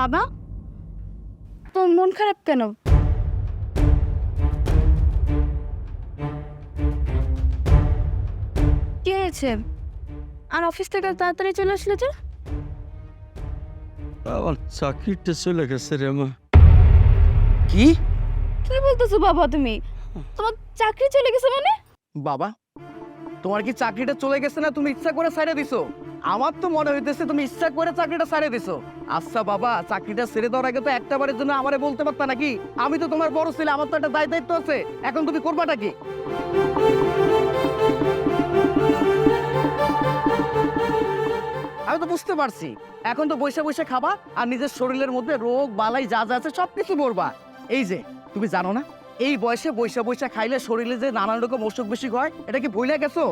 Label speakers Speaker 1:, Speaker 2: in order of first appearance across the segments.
Speaker 1: বাবা, তোর মন খারাপ কেন? কি হয়েছে? আর অফিস থেকে তাড়াতাড়ি চলে আসলে যে?
Speaker 2: আমার চাকরিটা চলে গেছে রে মা।
Speaker 3: কি
Speaker 1: কি বলতেছো বাবা তুমি? তোমার চাকরি চলে গেছে মানে?
Speaker 3: বাবা, তোমার কি চাকরিটা চলে গেছে না তুমি ইচ্ছা করে ছাইড়া দিছো? আমার তো মনে হইতেছে তুমি ইচ্ছা করে চাকরিটা ছাইড়া দিছো। আচ্ছা বাবা, চাকরিটা ছেড়ে দেওয়ার আগে তো একটা বারের জন্য আমারে বলতে পারতা নাকি? আমি তো তোমার বড় ছেলে, আমার তো একটা দায়িত্ব আছে। এখন তুমি করবাটা কি? আমি তো বুঝতে পারছি, এখন তো বৈশা বৈশা খাবা আর নিজের শরীরের মধ্যে রোগ বালাই যা যা আছে সবকিছু মরবা। এই যে তুমি জানো না, এই বয়সে বৈশা বৈশা খাইলে শরীরে যে নানান রকম অসুখ বিসুখ হয়, এটা কি ভুলে গেছো?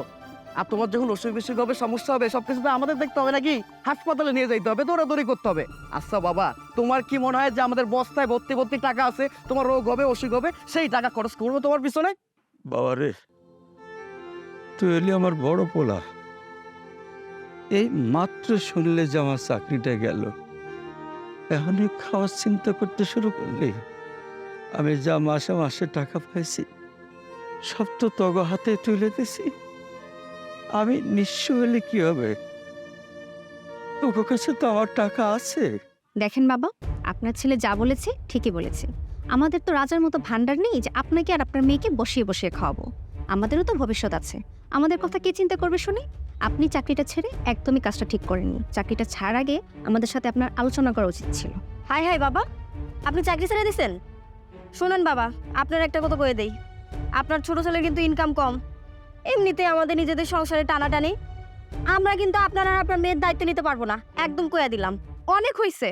Speaker 3: আর তোমার যখন অসুখ বিসুখ হবে, সমস্যা হবে, সবকিছু তো আমাদের দেখতে হবে নাকি? হাসপাতালে নিয়ে যাইতে হবে, দৌড়াদৌড়ি করতে হবে। আচ্ছা বাবা, তোমার কি মনে হয় যে আমাদের বস্তায় ভর্তি ভর্তি টাকা আছে, তোমার রোগ হবে অসুখ হবে, সেই টাকা খরচ করবো তোমার পিছনে?
Speaker 2: বাবা রে, তুই এলি আমার বড় পোলা। এই মাত্র শুনলে যে আমার চাকরিটা গেল, এখনই খাওয়ার চিন্তা করতে শুরু করলি। আমি যা মাসে মাসে টাকা পাইছি সব তো তগ হাতে তুলে দিছি। আমি নিঃস্ব হলে কি হবে? তোর কাছে তো আমার টাকা আছে।
Speaker 4: দেখেন বাবা, আপনার ছেলে যা বলেছে ঠিকই বলেছে। আমাদের তো রাজার মতো ভান্ডার নেই যে আপনাকে আর আপনার মেয়েকে বসিয়ে বসিয়ে খাওয়াবো। আমাদেরও তো ভবিষ্যৎ আছে, আমাদের কথা কে চিন্তা করবে শুনি? আপনি চাকরিটা ছেড়ে একদমই কাজটা ঠিক করেননি। চাকরিটা ছাড়ার আগে আমাদের সাথে আপনার আলোচনা করা উচিত ছিল।
Speaker 1: হাই হাই বাবা, আপনি চাকরি ছেড়ে দিছেন? শুনুন বাবা, আপনার একটা কথা কয়ে দেই, আপনার ছোট ছেলের কিন্তু ইনকাম কম। এমনিতে আমাদের নিজেদের সংসারে টানাটানি, আমরা কিন্তু আপনার আর আপনার মেয়ের দায়িত্ব নিতে পারবো না, একদম কয়ে দিলাম। অনেক হইছে,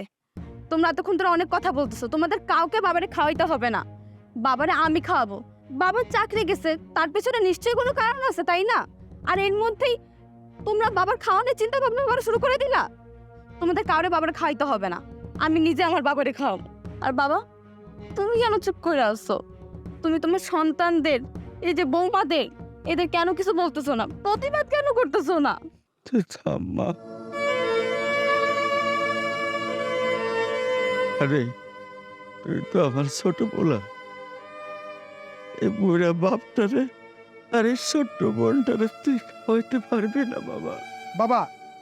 Speaker 1: তোমরা এতক্ষণ ধরে অনেক কথা বলতেছো। তোমাদের কাউকে বাবারে খাওয়াইতে হবে না, বাবারে আমি খাওয়াবো। বাবার চাকরি গেছে, তার পেছনে নিশ্চয়ই কোনো কারণ আছে, তাই না? আর এর মধ্যেই তোমরা বাবার খাওয়ানোর চিন্তা ভাবনা করা শুরু করে দিলা। তোমাদের কাউরে বাবার খাওয়াইতে হবে না, আমি নিজে আমার বাবারে খাওয়াবো। আর বাবা, তুমি কেন চুপ করে আসছো? তুমি তোমার সন্তানদের, এই যে বৌমাদের, এদের কেন কিছু বলতেছো না? প্রতিবাদ কেন করতেছো না?
Speaker 2: তুই থাম মা। আরে তুই তো আমার ছোট পোলা। এই বুড়া বাপটারে আর এই ছোট্ট বোনটারে তুই খাওয়াইতে পারবি না বাবা।
Speaker 5: বাবা,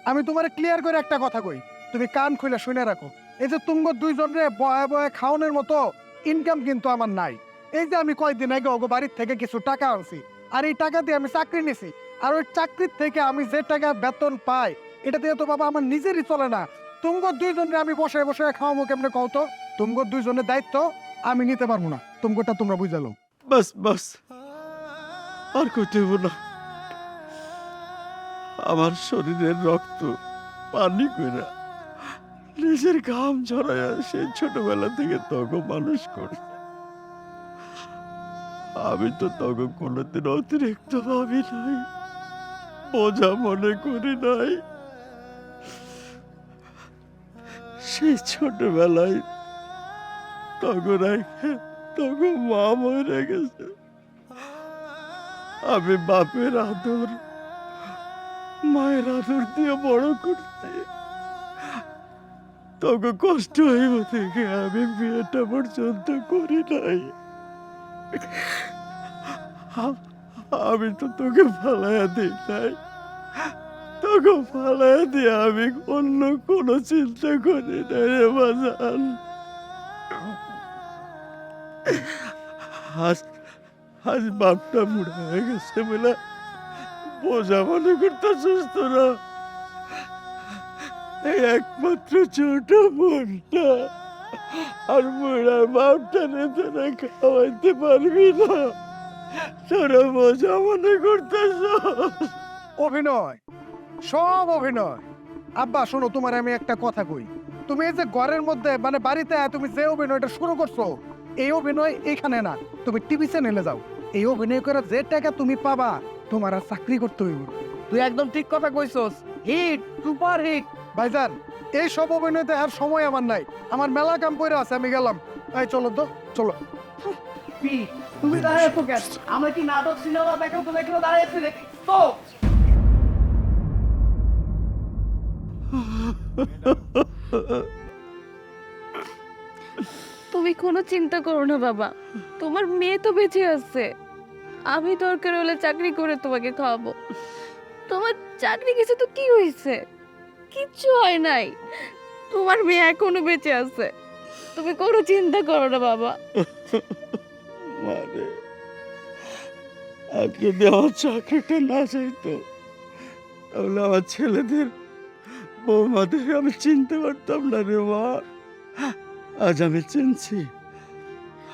Speaker 5: আমি তোমারে ক্লিয়ার করে একটা কথা কই, তুমি কান খুলে শুনে রাখো। এই যে তুঙ্গ দুইজনে বয়ে বয়ে খাওয়ানোর মতো ইনকাম কিন্তু আমার নাই। এই যে আমি কয়েকদিন আগে ওগো বাড়ির থেকে কিছু টাকা আনছি, আর এই টাকা দিয়ে আমি চাকরি নিছি। আর ওই চাকরির থেকে আমি যে টাকা বেতন পাই, এটা দিয়ে তো বাবা আমার নিজেরই চলে না। তুঙ্গ দুইজনে আমি বসে বসে খাওয়াবো কেমনে কও তো? তুঙ্গ দুইজনের দায়িত্ব আমি নিতে পারবো না, তুঙ্গটা তোমরা বুঝালো।
Speaker 2: বাস বাস, আর কইতে হইব না। আমার শরীরের রক্ত পানি কইরা নিজের ঘাম ঝরাইয়া সেই ছোটবেলা থেকে তগো মানুষ করছে। আমি তো তগো কোনোদিন অতিরিক্ত ভাবি নাই, বোঝা মনে করি নাই। সেই ছোটবেলায় তগো রেখে তগো মা মরে গেছে। আমি বাপের আদর মায়ের আদর দিয়ে বড় করছি। তোকে কষ্ট হইব থেকে আমি বিয়েটা পর্যন্ত করি নাই। আমি তো তোকে ফালাইয়া দিই নাই, তোকে ফালাইয়া দিয়ে আমি অন্য কোনো চিন্তা করি নাই রে বাজান। আজ বাপটা বুড়া হয়ে গেছে বলে বোঝা মনে করতেছিস তোরা? এই একমাত্র ছোট বোনটা আর বুড়া বাপটা তোরা খাওয়াইতে পারবি না, তোরা বোঝা মনে করতেছ?
Speaker 5: অভিনয়, সব অভিনয়। আব্বা শোনো, তোমার আমি একটা কথা কই। তুমি এই যে ঘরের মধ্যে মানে বাড়িতে তুমি যে অভিনয়টা শুরু করছো, এই অভিনয় এখানে না, তুমি টিভি চ্যানেলে যাও। এই অভিনয় করে যে টাকা তুমি পাবা, তোমার আর চাকরি করতে হইব।
Speaker 3: তুই একদম ঠিক কথা কইছস, হিট সুপার হিট।
Speaker 5: ভাইজান, এই সব অভিনয়তে আর সময় আমার নাই, আমার মেলা কাম করে আছে, আমি গেলাম। এই চলো তো, চলো।
Speaker 3: তুমি দাঁড়িয়ে কেন? আমরা কি নাটক সিনেমা দেখার তো দেখে দাঁড়িয়েছি দেখি তো।
Speaker 6: তুমি কোনো চিন্তা করো না বাবা, তোমার মেয়ে তো বেঁচে আছে। আমি দরকার হলে চাকরি করে তোমাকে খাওয়াবো। তোমার চাকরি গেছে তো কি হয়েছে? কিচ্ছু হয় নাই, তোমার মেয়ে এখনো বেঁচে আছে। তুমি কোনো চিন্তা করো না বাবা।
Speaker 2: মারে, আজকে যদি আমার চাকরিটা না চাইতো তাহলে আমার ছেলেদের বৌমাদের আমি চিনতে পারতাম না রে মা। আজ আমি চিনছি,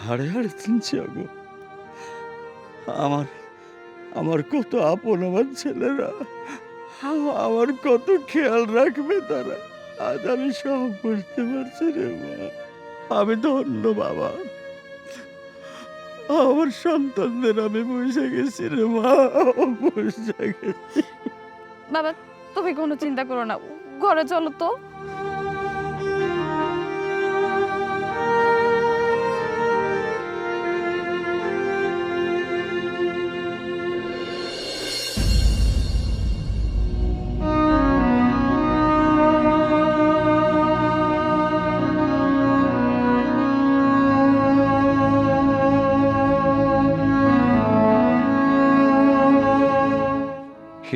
Speaker 2: হাড়ে হাড়ে চিনছি। আগো আমার আমার কত আপন আমার ছেলেরা, আমার কত খেয়াল রাখবে তারা, আজ আমি সব বুঝতে পারছি রে মা। আমি ধন্য বাবা, আমার সন্তানদের আমি বুঝে গেছি রে মা, বুঝে গেছি।
Speaker 6: বাবা তুমি কোনো চিন্তা করো না, ঘরে চলো তো।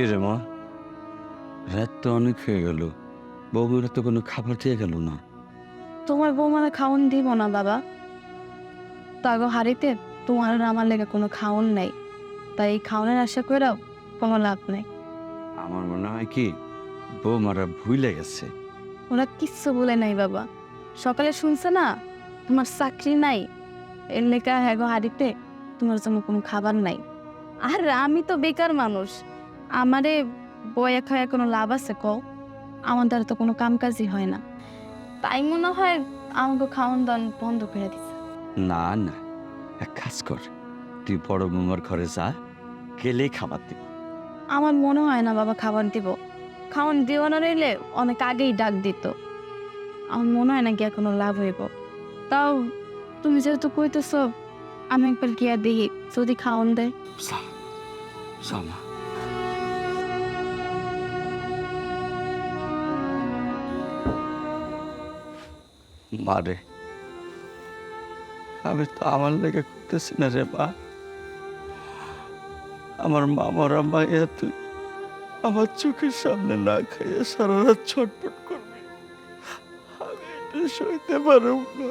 Speaker 2: কি রে মা, রাত তো অনেক হয়ে গেল, বৌমারা তো কোনো খাবার দিয়ে গেল না।
Speaker 6: তোমার বৌমারা খাওন দিব না বাবা, তাগো হাড়িতে তোমার আর আমার লেগে কোনো খাওন নাই, তাই এই খাওনের আশা করেও কোনো লাভ নেই।
Speaker 2: আমার মনে হয় কি বৌমারা ভুলে গেছে।
Speaker 6: ওরা কিচ্ছু বলে নাই বাবা, সকালে শুনছে না তোমার চাকরি নাই, এর লেখা হ্যাঁ গো হাড়িতে তোমার জন্য কোনো খাবার নাই। আর আমি তো বেকার মানুষ, আমারে বয়া খায়া কোনো লাভ আছে কও? আমার দ্বারা তো কোনো কাম কাজই হয় না, তাই মনে হয় আমাকে খাওয়ান দাওয়ান বন্ধ করে দিছে।
Speaker 2: না না, এক কাজ কর, তুই বড় বৌমার ঘরে যা, গেলেই খাবার দিব।
Speaker 6: আমার মনে হয় না বাবা খাবার দিব, খাওয়ান দিও না রইলে অনেক আগেই ডাক দিত। আমার মনে হয় না গিয়া কোনো লাভ হইব। তাও তুমি যেহেতু কইতেছ, আমি একবার গিয়া দেখি যদি খাওয়ান দেয়।
Speaker 2: যা, যা মা। মারে, আমি তো আমার লেগে করতেছি না রে মা। আমার মামারা মাইয়া তুই আমার চোখের সামনে না খাইয়া সারা রাত ছটফট করবি, আমি এটা সইতে পারব না।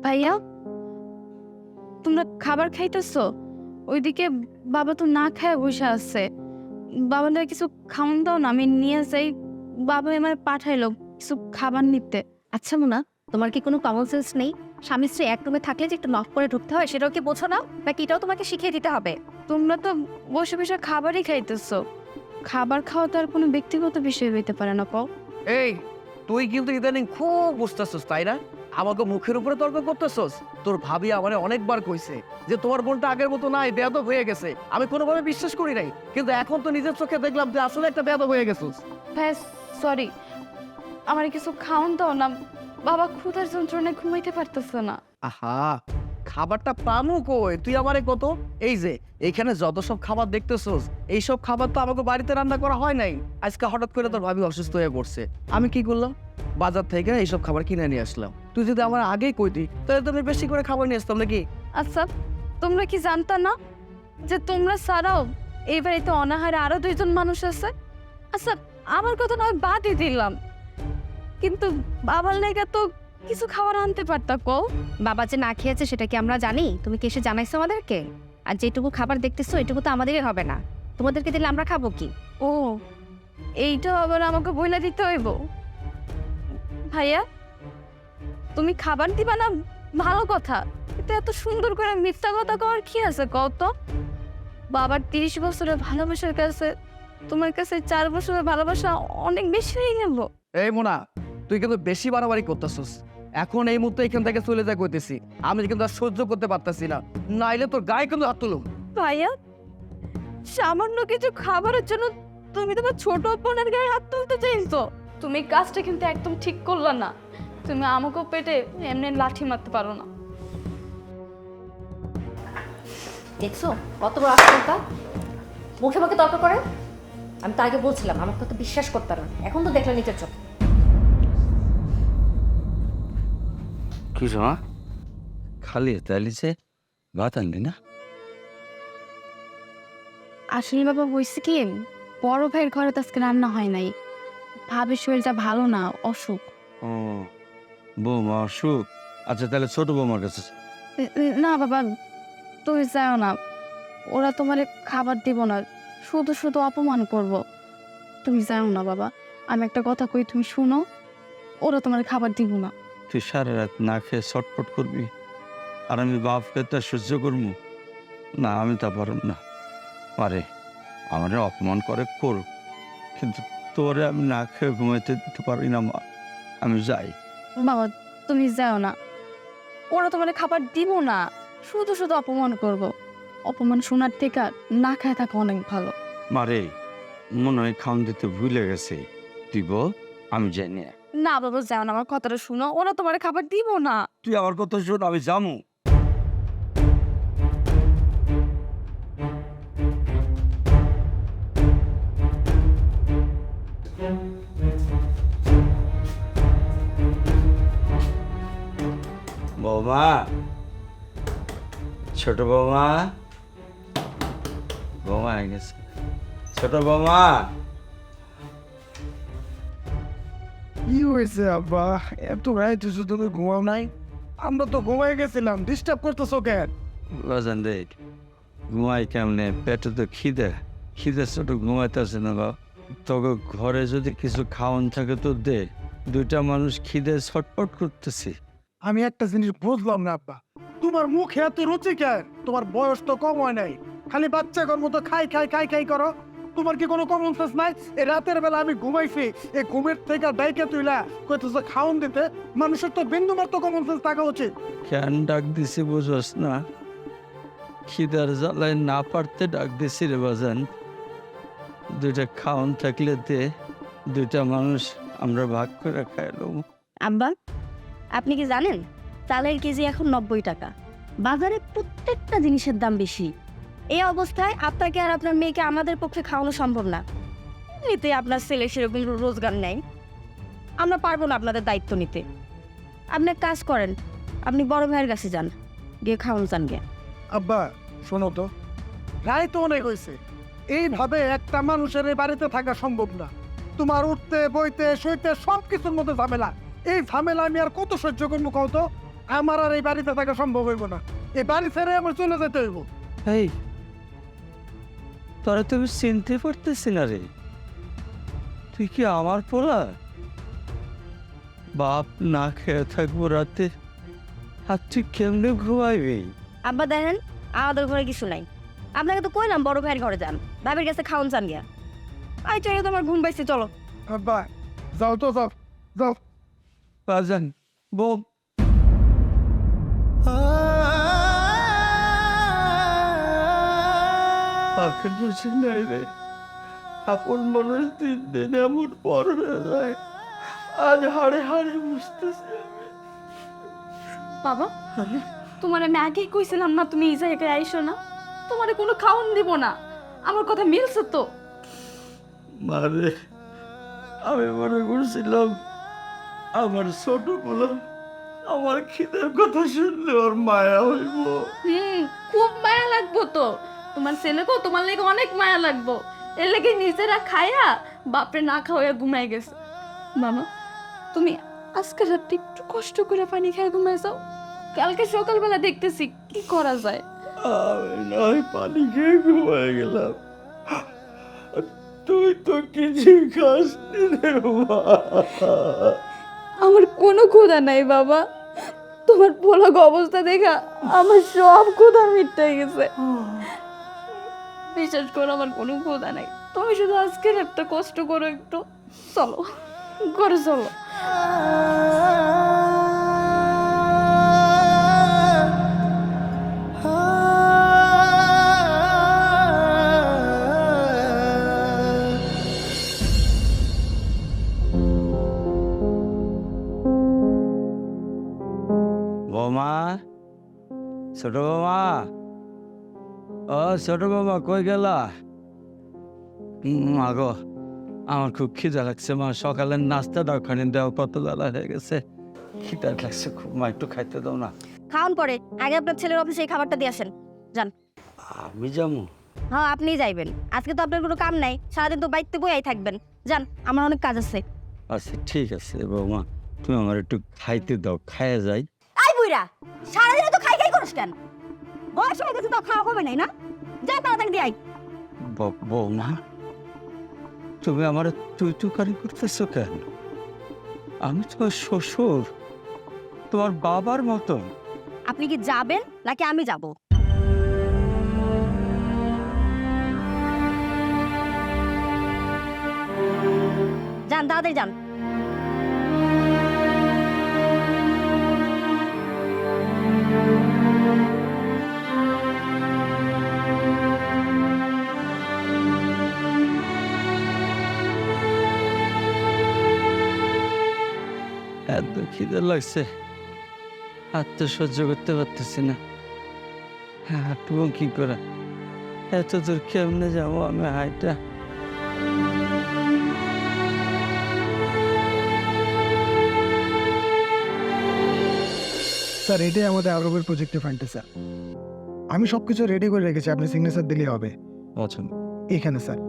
Speaker 6: ভাইয়া তোমরা খাবার খাইতেছো? ওইদিকে বাবা তো না খায় বসে আছে, বাবাদের কিছু খাওয়ান দাও না, আমি নিয়ে যাই। বাবা আমার পাঠাইলো কিছু খাবার নিতে।
Speaker 4: আচ্ছা মুনা, তোমার কি কোনো কমন সেন্স নেই? স্বামী স্ত্রী এক রুমে থাকলে যে একটু নক করে ঢুকতে হয়, সেটাও কি বোঝো না? নাকি এটাও তোমাকে শিখিয়ে দিতে হবে?
Speaker 6: তোমরা তো বসে বসে খাবারই খাইতেছো, খাবার খাওয়া তো আর কোনো ব্যক্তিগত বিষয় হইতে পারে না কও?
Speaker 3: এই তুই কিন্তু ইদানিং খুব বুঝতেছস তাই না? আমাকে মুখের উপরে তর্ক করতেছস। তোর ভাবি আমারে অনেকবার কইছে যে তোমার বোনটা আগের মতো নাই, বেয়াদব হয়ে গেছে। আমি কোনোভাবে বিশ্বাস করি নাই, কিন্তু এখন তো নিজের চোখে দেখলাম তুই আসলে একটা বেয়াদব হয়ে গেছিস।
Speaker 6: ভাই সরি, আমার কিছু খাওয়ান দাও না, বাবা ক্ষুধার যন্ত্রণায় ঘুমাইতে পারতেছে না।
Speaker 3: আহা, খাবারটা পামু কই? তুই আমারে কত, এই যে এইখানে যত সব খাবার দেখতেছস, এইসব খাবার তো আমাকে বাড়িতে রান্না করা হয় নাই। আজকে হঠাৎ করে তোর ভাবি অসুস্থ হয়ে পড়ছে, আমি কি করলাম? বাজার থেকে এইসব খাবার কিনে নিয়ে আসলাম। তুই যদি আমার আগেই কইতি তাহলে তো আমি বেশি করে খাবার নিয়ে আসতাম নাকি?
Speaker 6: আচ্ছা তোমরা কি জানতা না যে তোমরা ছাড়াও এই বাড়িতে অনাহারে আরো 2 জন মানুষ আছে? আচ্ছা আমার কথা নয় বাদই দিলাম, কিন্তু বাবার লেগে তো কিছু খাবার আনতে পারতা কও।
Speaker 4: বাবা যে না খেয়েছে সেটা কি আমরা জানি? তুমি কি এসে জানাইছো আমাদেরকে? আর যেটুকু খাবার দেখতেছো এটুকু তো আমাদেরই হবে না, তোমাদেরকে দিলে আমরা খাবো কি?
Speaker 6: ও এইটা আবার আমাকে বইলা দিতে হইব? ভাইয়া তুমি খাবার দিবা না ভালো কথা, কিন্তু এত সুন্দর করে মিথ্যা কথা কওয়ার কি আছে কও তো? বাবার 30 বছরের ভালোবাসার কাছে তোমার কাছে 4 বছরের ভালোবাসা অনেক বেশি হয়ে গেল।
Speaker 3: এই মোনা, তুই কিন্তু বেশি বাড়াবাড়ি করতেছস। এখন এই মুহূর্তে এখান থেকে চলে যা কইতেছি, আমি কিন্তু আর সহ্য করতে পারতাছি না, নাইলে তোর গায়ে কিন্তু হাত তুলুম।
Speaker 6: ভাইয়া সামান্য কিছু খাবারের জন্য তুমি তোমার ছোট বোনের গায়ে হাত তুলতে চাইছো? তুমি কাজটা কিন্তু একদম ঠিক করলা না, তুমি আমাকে পেটে এমনি লাঠি মারতে পারো না।
Speaker 4: দেখছো কত বড় আশঙ্কা, মুখে মুখে তর্ক করে।
Speaker 1: আমি তো আগে বলছিলাম আমার কথা বিশ্বাস করতে না, এখন তো দেখলাম নিজের চোখে।
Speaker 3: কি মা?
Speaker 2: খালি তাইলিছে ভাত আনলি না?
Speaker 6: আসলে বাবা হয়েছে কি, বড় ভাইয়ের ঘরে তো আজকে রান্না হয় নাই। ভাবির শরীরটা ভালো না, অসুখ।
Speaker 2: ও বৌমা অসুখ? আচ্ছা তাহলে ছোট বৌমার কাছে।
Speaker 6: না বাবা, তুমি যাও না, ওরা তোমার খাবার দিব না, শুধু শুধু অপমান করব। তুমি যাও না বাবা, আমি একটা কথা কই, তুমি শুনো, ওরা তোমার খাবার দিব না।
Speaker 2: তুই সারা রাত না খেয়ে ছটফট করবি আর আমি বাপকে তা সহ্য করবো না? আমি তা পারব না। আরে আমারে অপমান করে করুক, কিন্তু তোরে আমি না খেয়ে ঘুমাইতে দিতে পারি না মা। আমি যাই।
Speaker 6: বাবা তুমি যাও না, ওরা তোমার খাবার দিব না, শুধু শুধু অপমান করব। অপমান শোনার থেকে না খায় থাকা অনেক ভালো।
Speaker 2: মারে মনে হয় খাওয়ান দিতে ভুলে গেছে। তুই বল, আমি যাই না।
Speaker 6: না বাবা যাও না, আমার কথাটা শুনো, ওরা তোমার খাবার দিব না।
Speaker 2: তুই আমার কথা শোন, আমি যামু। বৌমা, ছোট বৌমা, বৌমা হয়ে গেছে। ছোট বৌমা,
Speaker 5: কি হয়েছে আব্বা? এত রাইতে তুমি ঘুমাও নাই? আমরা তো ঘুমাই গেছিলাম, ডিস্টার্ব করতেছো কেন?
Speaker 2: বাজান রে, ঘুমাই কেমনে? পেটে তো খিদে খিদে ছোট ঘুমাইতেছে না গো। তবে ঘরে যদি কিছু খাওয়ান থাকে তো দে, দুইটা মানুষ খিদে ছটপট করতেছি।
Speaker 5: আমি একটা জিনিস বুঝলাম না আব্বা, তোমার মুখে এত রুচি কেন? তোমার বয়স তো কম হয় নাই, খালি বাচ্চাগর মতো খাই খাই খাই খাই করো। তোমার কি কোনো কমন সেন্স নাই? এই রাতের বেলা আমি ঘুমাইছি, এই ঘুমের থেকে ডাইকে তুইলা কইতেছো খাওন দিতে। মানুষের তো বিন্দুমাত্র তো কমন সেন্স থাকা উচিত।
Speaker 2: কেন ডাক দিছি বুঝোস না? খিদার জ্বালায় না পারতে ডাক দিছি রে বাজান। দুইটা খাওয়ান থাকলে দে, দুইটা মানুষ আমরা ভাগ করে খাইলাম।
Speaker 1: আব্বা, আপনি কি জানেন চালের কেজি এখন 90 টাকা? বাজারে প্রত্যেকটা জিনিসের দাম বেশি। এই অবস্থায় আপনাকে আর আপনার মেয়েকে আমাদের পক্ষে খাওয়ানো সম্ভব না। এমনিতে আপনার ছেলে সেরকম রোজগার নেই, আমরা পারবো না আপনাদের দায়িত্ব নিতে। আপনি এক কাজ করেন, আপনি বড় ভাইয়ের কাছে যান, গিয়ে খাওয়ান চান গে।
Speaker 5: আব্বা শোনো তো, রায় তো অনেক হয়েছে, এইভাবে একটা মানুষের এই বাড়িতে থাকা সম্ভব না। তোমার উঠতে বইতে শুইতে সব কিছুর মধ্যে ঝামেলা। এই ঝামেলা আমি আর কত সহ্য করবো কও তো? আমার আর এই বাড়িতে থাকা সম্ভব হইব না, এই বাড়ি ছেড়ে আমার চলে যেতে হইব।
Speaker 2: এই তোরা তুমি চিনতে পারতেছি না রে, তুই কি আমার পোলা? বাপ না খেয়ে থাকবো রাতে, আর তুই কেমনে ঘুমাইবি?
Speaker 1: আব্বা দেখেন, আমাদের ঘরে কিছু নাই। আপনাকে তো কইলাম বড় ভাইয়ের ঘরে যান, ভাবির কাছে খাওয়ান চান গিয়া। আই চাই তো আমার ঘুম পাইছে, চলো।
Speaker 5: আব্বা যাও তো, যাও যাও।
Speaker 2: বাজান বউ, আখের বুঝি নাই রে, আপন মানুষ দিন দিন এমন বড় হয়ে যায়, আজ হাড়ে হাড়ে বুঝতেছে।
Speaker 6: বাবা, তোমার আমি আগেই কইছিলাম না তুমি এই জায়গায় আইসো না, তোমারে কোনো খাওয়ান দিব না। আমার কথা মিলছে তো?
Speaker 2: মারে, আমি মনে করছিলাম আমার ছোট বলো আমার খিদের কথা শুনলে ওর মায়া হইব।
Speaker 6: খুব মায়া লাগবো তো, তোমার ছেলেকেও তোমার লেগে অনেক মায়া লাগবো। এর লেগে নিজেরা খায়া বাপরে না খাওয়া ঘুমাই গেছে। মামা তুমি আজকে রাতে একটু কষ্ট করে পানি খেয়ে ঘুমাই যাও, কালকে সকালবেলা দেখতেছি কি করা যায়।
Speaker 2: আমি নয় পানি খেয়ে ঘুমায় গেলাম, তুই তো কিছু খাস রে মা।
Speaker 6: আমার কোনো ক্ষুধা নাই বাবা, তোমার পলক অবস্থা দেখা আমার সব ক্ষুধা মিটে গেছে। বিশ্বাস করো আমার কোনো ক্ষুধা নাই, তুমি শুধু আজকের একটা কষ্ট করো একটু, চলো ঘরে চলো।
Speaker 2: বৌমা, ছোট বৌমা, ও ছোট বৌমা কই গেলা? মা গো, আমার খুব খিদা লাগছে মা। সকালের নাস্তাটা ওখানে দেওয়া কত বেলা হয়ে গেছে, খিদা লাগছে খুব মা, একটু খাইতে দাও না।
Speaker 1: খাওন পরে, আগে আপনার ছেলের অফিসে এই খাবারটা দিয়ে আসেন। যান।
Speaker 2: আমি যাবো?
Speaker 1: হ্যাঁ, আপনিই যাইবেন। আজকে তো আপনার কোনো কাম নাই, সারাদিন তো বাইতে বইয়াই থাকবেন। যান, আমার অনেক কাজ আছে।
Speaker 2: আচ্ছা ঠিক আছে বৌমা, তুমি আমার একটু খাইতে দাও, খাইয়া যাই।
Speaker 1: আই বুইরা, সারাদিন তো খাই খাই করিস কেন? বয়স হয়ে গেছে তো, খাওয়া হবে নাই না? যা তাড়াতাড়ি দিয়ে আই।
Speaker 2: বৌমা, তুমি আমার তুই তুকারি করতেছো কেন? আমি তোমার শ্বশুর, তোমার বাবার মতন।
Speaker 1: আপনি কি যাবেন নাকি আমি যাব? যান, তাড়াতাড়ি যান।
Speaker 2: এত খিদে লাগছে, আর তো সহ্য করতে পারতেছি না। হাঁটবো কি করে? এত দূর কেমনে যাবো আমি হাইটা?
Speaker 5: স্যার এটাই আমাদের আরবের প্রজেক্টের ফান্ডে স্যার। আমি সবকিছু রেডি করে রেখেছি, আপনি সিগনেচার দিলেই হবে।
Speaker 2: আচ্ছা,
Speaker 5: এখানে স্যার।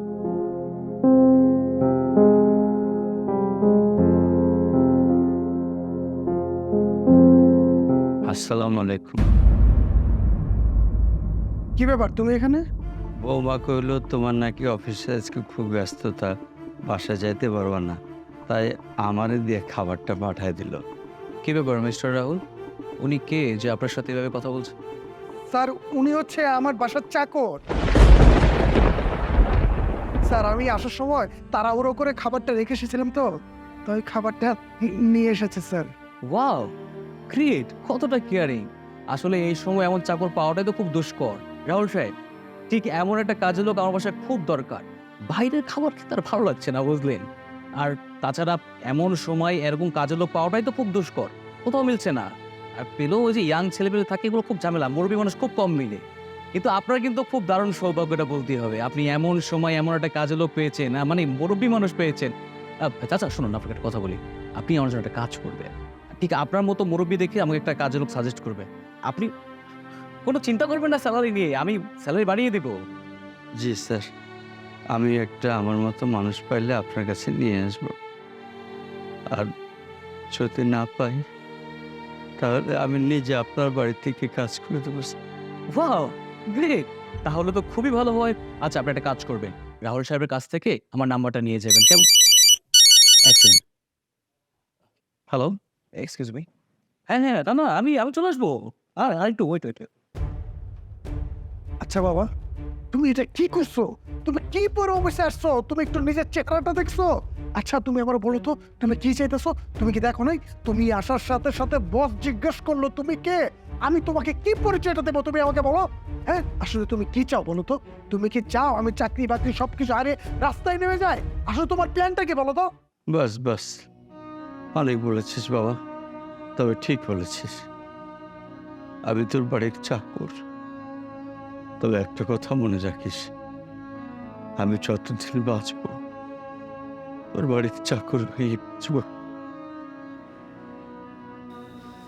Speaker 2: আসসালামু আলাইকুম।
Speaker 5: কি ব্যাপার তুমি এখানে?
Speaker 2: বৌমা কইল তোমার নাকি অফিসে আজকে খুব ব্যস্ততা, বাসায় যাইতে পারবা না, তাই আমারে দিয়ে খাবারটা পাঠায় দিল।
Speaker 7: কি ব্যাপার মিস্টার রাহুল, উনি কে যে আপনার সাথে এভাবে কথা বলছে?
Speaker 5: স্যার উনি হচ্ছে আমার বাসার চাকর। স্যার আমি আসার সময় তাড়াহুড়ো করে খাবারটা রেখে এসেছিলাম, তো ওই খাবারটা নিয়ে এসেছে স্যার।
Speaker 7: ওয়াও, গ্রেট, কতটা কেয়ারিং। আসলে এই সময় এমন চাকর পাওয়াটাই তো খুব দুষ্কর। রাহুল সাহেব, ঠিক এমন একটা কাজের লোক আমার বাসায় খুব দরকার। বাইরের খাবার খেতে আর ভালো লাগছে না, বুঝলেন? আর তাছাড়া এমন সময় এরকম কাজের লোক পাওয়াটাই তো খুব দুষ্কর, কোথাও মিলছে না। আর পেলেও ওই যে ইয়াং ছেলেপেলে থাকে, এগুলো খুব ঝামেলা, মুরব্বী মানুষ খুব কম মিলে। কিন্তু আপনার কিন্তু খুব দারুণ সৌভাগ্যটা বলতেই হবে, আপনি এমন সময় এমন একটা কাজের লোক পেয়েছেন, মানে মুরব্বী মানুষ পেয়েছেন। চাচা শুনুন, আপনাকে একটা কথা বলি, আপনি আমার জন্য একটা কাজ করবেন। ঠিক আপনার মতো মুরব্বী দেখে আমাকে একটা কাজের লোক সাজেস্ট করবে। আপনি কোনো চিন্তা করবেন না স্যালারি নিয়ে, আমি স্যালারি বাড়িয়ে দেবো।
Speaker 2: জি স্যার, আমি একটা আমার মতো মানুষ পাইলে আপনার কাছে নিয়ে আসবো। আর যদি না পাই তাহলে আমি নিজে আপনার বাড়ি থেকে কাজ করে দেবো।
Speaker 7: ওয়াও, গ্রেট, তাহলে তো খুবই ভালো হয়। আচ্ছা, আপনি একটা কাজ করবেন, রাহুল সাহেবের কাছ থেকে আমার নাম্বারটা নিয়ে যাবেন, কেমন? এক্সেলেন্ট। Hello, excuse me. হ্যাঁ হ্যাঁ, না না, আমি চলে আসবো। আর একটু ওয়েট ওয়েট।
Speaker 5: আচ্ছা বাবা, তুমি এটা কি করছো? তুমি কি পরে অবশ্যই আসছো? তুমি একটু নিজের চেহারাটা দেখছো? আচ্ছা তুমি আমার বলো তো, তুমি কি চাইতেছো? তুমি কি দেখো নাই তুমি আসার সাথে সাথে বস জিজ্ঞেস করলো তুমি কে? আমি তোমাকে কি পরিচয়টা দেবো, তুমি আমাকে বলো। হ্যাঁ, আসলে তুমি কি চাও বলো তো? তুমি কি চাও আমি চাকরি বাকরি সবকিছু আরে রাস্তায় নেমে যায়? আসলে তোমার প্ল্যানটা কি বলো তো?
Speaker 2: বাস বাস, অনেক বলেছিস বাবা, তবে ঠিক বলেছিস। আমি তোর বাড়ির চাকর, তবে একটা কথা মনে রাখিস, আমি যতদিন বাঁচব তোর বাড়ির চাকর হয়ে বাঁচব।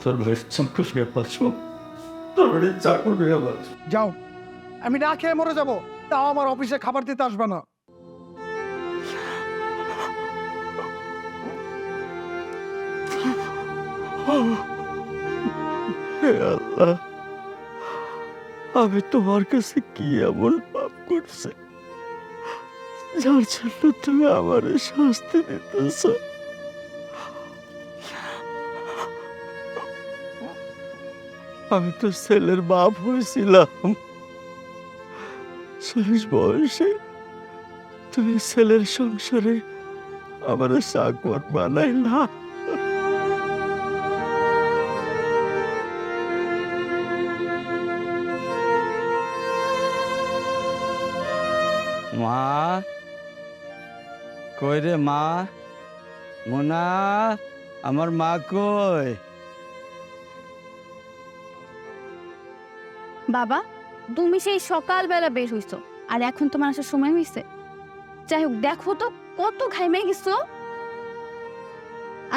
Speaker 2: তোর বাড়ির চাকর হয়ে বাঁচব, তোর বাড়ির চাকর হয়ে বাঁচব।
Speaker 5: যাও, আমি না খেয়ে মরে যাবো, তাও আমার অফিসে খাবার দিতে আসবে না।
Speaker 2: হে আল্লাহ, আমি তোমার কাছে কি এমন পাপ করছি যার জন্য তুমি আমার শাস্তি দিতেছ? আমি তো ছেলের বাপ হয়েছিলাম, শেষ বয়সে তুমি ছেলের সংসারে আমার চাকর বানাইলা। মা কই রে মা? মোনা, আমার মা কই?
Speaker 6: বাবা, তুমি সেই সকালবেলা বের হইছো, আর এখন তোমার আসার সময় হয়েছে? যাই হোক, দেখো তো কত ঘাইমে গেছো।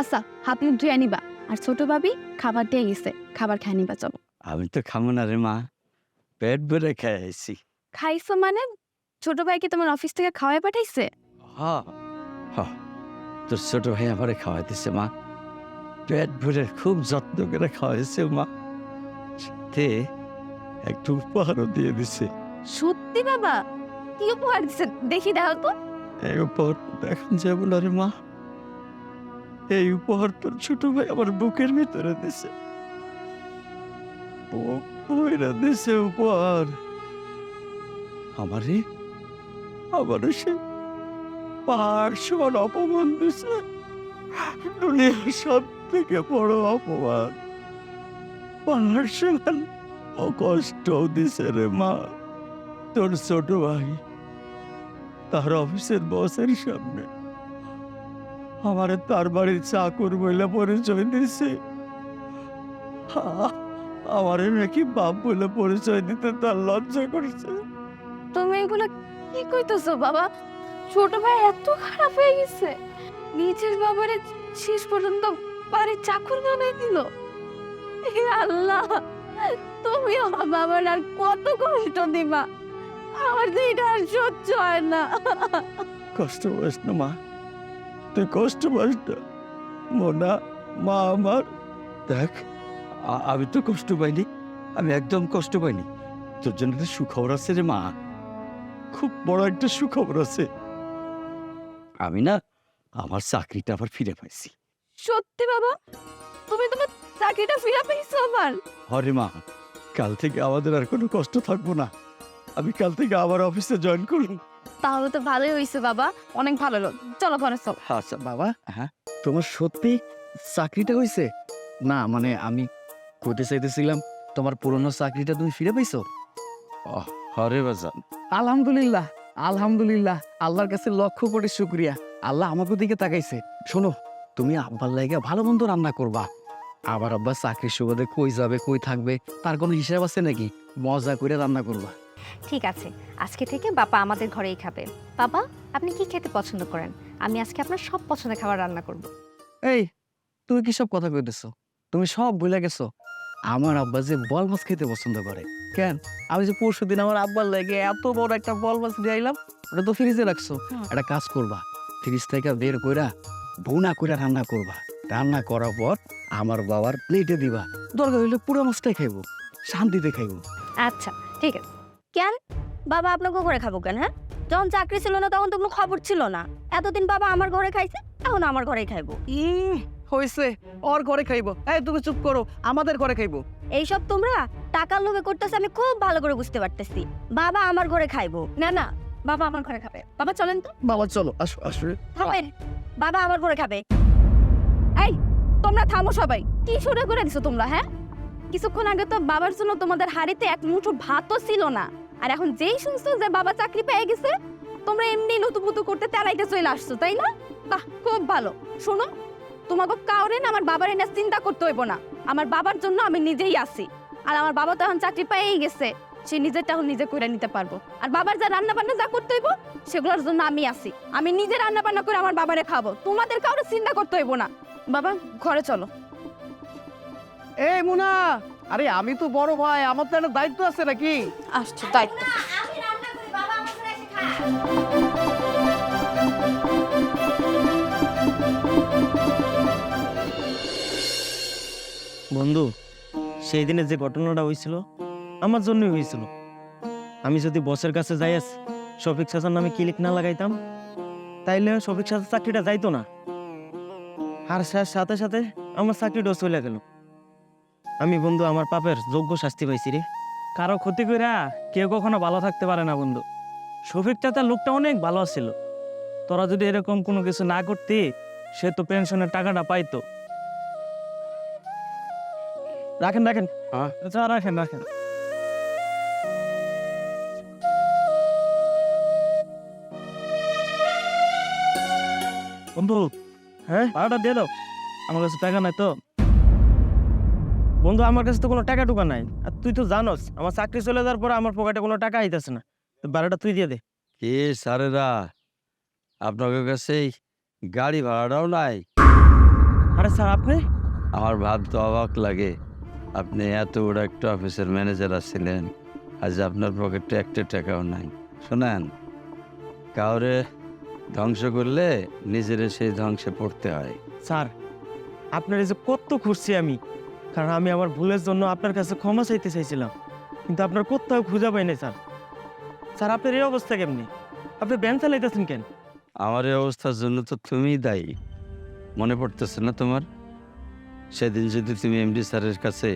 Speaker 6: আচ্ছা, হাত মুখ ধুয়ে নিবা। আর ছোট ভাবি খাবার দিয়ে গেছে, খাবার খাই নিবা। চলো।
Speaker 2: আমি তো খাবো না রে মা, পেট ভরে খেয়ে আইছি।
Speaker 6: খাইছো মানে? ছোট ভাইকে তোমার অফিস থেকে খাওয়াই পাঠাইছে?
Speaker 2: হ্যাঁ হ্যাঁ, তোর ছোট ভাই আমারে খাওয়াইতেছে মা, পেট ভরে খুব যত্ন করে খাওয়াইছে মা, সাথে একটু উপহারও দিয়ে দিছে।
Speaker 6: সত্যি বাবা? কি উপহার দিছে দেখি, দাও তো।
Speaker 2: এই উপহার দেখান যাবো না রে মা, এই উপহার তোর ছোট ভাই আমার বুকের ভিতরে দিছে, বুক ভরে দিছে উপহার আমারে। আমারও সে পাহাড় সমান অপমান দিছে, দুনিয়ার সব থেকে বড় অপমান। পাহাড় সমান কষ্ট দিছে রে মা। তোর ছোট ভাই তার অফিসের বসের সামনে আমারে তার বাড়ির চাকর বলে পরিচয় দিছে, আমারে নাকি বাপ বলে পরিচয় দিতে তার লজ্জা করছে।
Speaker 6: তুমি এগুলো কি কইতেছো বাবা? ছোট ভাই এত খারাপ হয়ে গেছে, নিজের বাবারে শেষ পর্যন্ত বাড়ির চাকর বানাই দিল। হে আল্লাহ, তুমি আমার বাবার আর কত কষ্ট দিবা, আমার তো এটা আর সহ্য হয় না।
Speaker 2: কষ্ট পাস না মা, তুই কষ্ট পাস না মোনা, মা আমার। দেখ আমি তো কষ্ট পাইনি, আমি একদম কষ্ট পাইনি। তোর জন্য একটা সুখবর আছে রে মা, খুব বড় একটা সুখবর আছে। আমি না আমার চাকরিটা আবার ফিরে পাইছি।
Speaker 6: সত্যি বাবা? তুমি তোমার চাকরিটা ফিরে পেয়েছো আবার?
Speaker 2: হরে মা, কাল থেকে আমাদের আর কোনো কষ্ট থাকবো না, আমি কাল থেকে আবার অফিসে জয়েন করব।
Speaker 6: তাহলে তো ভালোই হয়েছে বাবা, অনেক ভালো লোক। চলো ঘরে চলো।
Speaker 2: আচ্ছা
Speaker 3: বাবা,
Speaker 2: হ্যাঁ,
Speaker 3: তোমার সত্যি চাকরিটা হয়েছে? না মানে আমি কইতে চাইতেছিলাম, তোমার পুরনো চাকরিটা তুমি ফিরে পাইছো?
Speaker 2: হরে বাজান,
Speaker 3: আলহামদুলিল্লাহ, আলহামদুলিল্লাহ, আল্লাহর কাছে লক্ষ কোটি শুকরিয়া। আল্লাহ আমাকে দিকে তাকাইছে। শোনো, তুমি আব্বার লাইগা ভালো মন্দ রান্না করবা। আবার আব্বা চাকরির সুবাদে কই যাবে কই থাকবে তার কোনো হিসাব আছে নাকি? মজা করে রান্না করবা।
Speaker 4: ঠিক আছে, আজকে থেকে বাবা আমাদের ঘরেই খাবে। বাবা, আপনি কি খেতে পছন্দ করেন? আমি আজকে আপনার সব পছন্দের খাবার রান্না করব।
Speaker 3: এই, তুমি কি সব কথা কইতেছো? তুমি সব ভুলে গেছো। আমার আব্বা যে বল মাছ খেতে পছন্দ করে। কেন, আমি যে পরশুদিন আমার আব্বার লাগে এত বড় একটা বল মাছ দিয়ে আইলাম, ওটা তো ফ্রিজে রাখছো। একটা কাজ করবা, ফ্রিজ থেকে বের কইরা ভুনা কইরা রান্না করবা। রান্না করার পর আমার বাবার প্লেটে দিবা, দরকার হইলে পুরো মাছটাই খাইবো, শান্তিতে খাইবো।
Speaker 4: আচ্ছা, ঠিক আছে।
Speaker 1: কেন বাবা আপনাকে ঘরে খাবো কেন? হ্যাঁ, যখন চাকরি ছিল না তখন তো কোনো খবর ছিল না। এতদিন বাবা আমার ঘরে খাইছে, এখন আমার ঘরেই খাইবো।
Speaker 3: হয়েছে, ওর ঘরে খাইবো। এই তুমি চুপ করো, আমাদের ঘরে খাইবো।
Speaker 1: এইসব তোমরা টাকার লোভে করতেছে, আমি খুব ভালো করে বুঝতে পারতেছি। বাবা আমার ঘরে খাইবো।
Speaker 6: না না, বাবা আমার ঘরে খাবে। বাবা চলেন তো।
Speaker 3: বাবা চলো, আসো আসো।
Speaker 1: থামেন, বাবা আমার ঘরে খাবে।
Speaker 6: এই, তোমরা থামো সবাই। কি শুরু করে দিছো তোমরা? হ্যাঁ, কিছুক্ষণ আগে তো বাবার জন্য তোমাদের হাড়িতে এক মুঠো ভাতও ছিল না, আর এখন যেই শুনছো যে বাবা চাকরি পেয়ে গেছে, তোমরা এমনি লুতুপুতু করতে তেলাইতে চলে আসছো, তাই না? বাহ, খুব ভালো। শোনো, তোমাকে কাউরে না আমার বাবার এনে চিন্তা করতে হইব না। আমার বাবার জন্য আমি নিজেই আছি, আর আমার বাবা তো এখন চাকরি পেয়েই গেছে, সে নিজেরটা এখন নিজে করে নিতে পারবো। আর বাবার যা রান্না বান্না যা করতে হইব সেগুলোর জন্য আমি আছি। আমি নিজে রান্না বান্না করে আমার বাবারে খাবো, তোমাদের কাউরে চিন্তা করতে হইব না। বাবা ঘরে চলো।
Speaker 3: এই মুনা, আরে আমি তো বড় ভাই, আমার তো একটা দায়িত্ব আছে নাকি?
Speaker 6: আসছো, দায়িত্ব।
Speaker 8: বন্ধু, সেই দিনে যে ঘটনাটা হয়েছিল আমার জন্যই হয়েছিল। আমি যদি বসের কাছে যাই শফিক চাচার নামে ক্লিক না লাগাইতাম, তাইলে শফিক চাচার চাকরিটা যাইতো না, আর সাথে সাথে আমার চাকরিটাও চলে গেল। আমি বন্ধু আমার পাপের যোগ্য শাস্তি পাইছি রে। কারো ক্ষতি কইরা কেউ কখনো ভালো থাকতে পারে না বন্ধু। শফিক চাচার লোকটা অনেক ভালো ছিল, তোরা যদি এরকম কোনো কিছু না করতি সে তো পেনশনের টাকাটা পাইতো। রাখেন রাখেন, আচ্ছা রাখেন রাখেন। বন্ধু, হ্যাঁ ভাড়াটা দিয়ে দাও, আমার কাছে টাকা নাই তো। বন্ধু, আমার কাছে তো কোনো টাকা টুকা নাই, আর তুই তো জানোস আমার চাকরি চলে যাওয়ার পর আমার পকেটে কোনো টাকা আইতেছে না, ভাড়াটা তুই দিয়ে দে।
Speaker 2: কে সারেরা আপনাদের কাছে এই গাড়ি ভাড়াটাও নাই।
Speaker 8: আরে স্যার আপনি
Speaker 2: আমার ভাবতে অবাক লাগে, আপনি এত বড় একটা অফিসের ম্যানেজার আছিলেন, আজ আপনার পকেটে একটা টাকাও নাই। শোনেন, কাউরে ধ্বংস করলে নিজের সেই ধ্বংসে পড়তে হয়।
Speaker 8: স্যার আপনার এই যে কত খুঁজছি আমি, কারণ আমি আমার ভুলের জন্য আপনার কাছে ক্ষমা চাইতে চাইছিলাম, কিন্তু আপনার কোথাও খুঁজে পাই নাই স্যার। স্যার আপনার এই অবস্থা কেমনি? আপনি ব্যান চালাইতেছেন কেন?
Speaker 2: আমার এই অবস্থার জন্য তো তুমিই দায়ী। মনে পড়তেছে না তোমার? সেদিন যদি তুমি এমডি স্যারের কাছে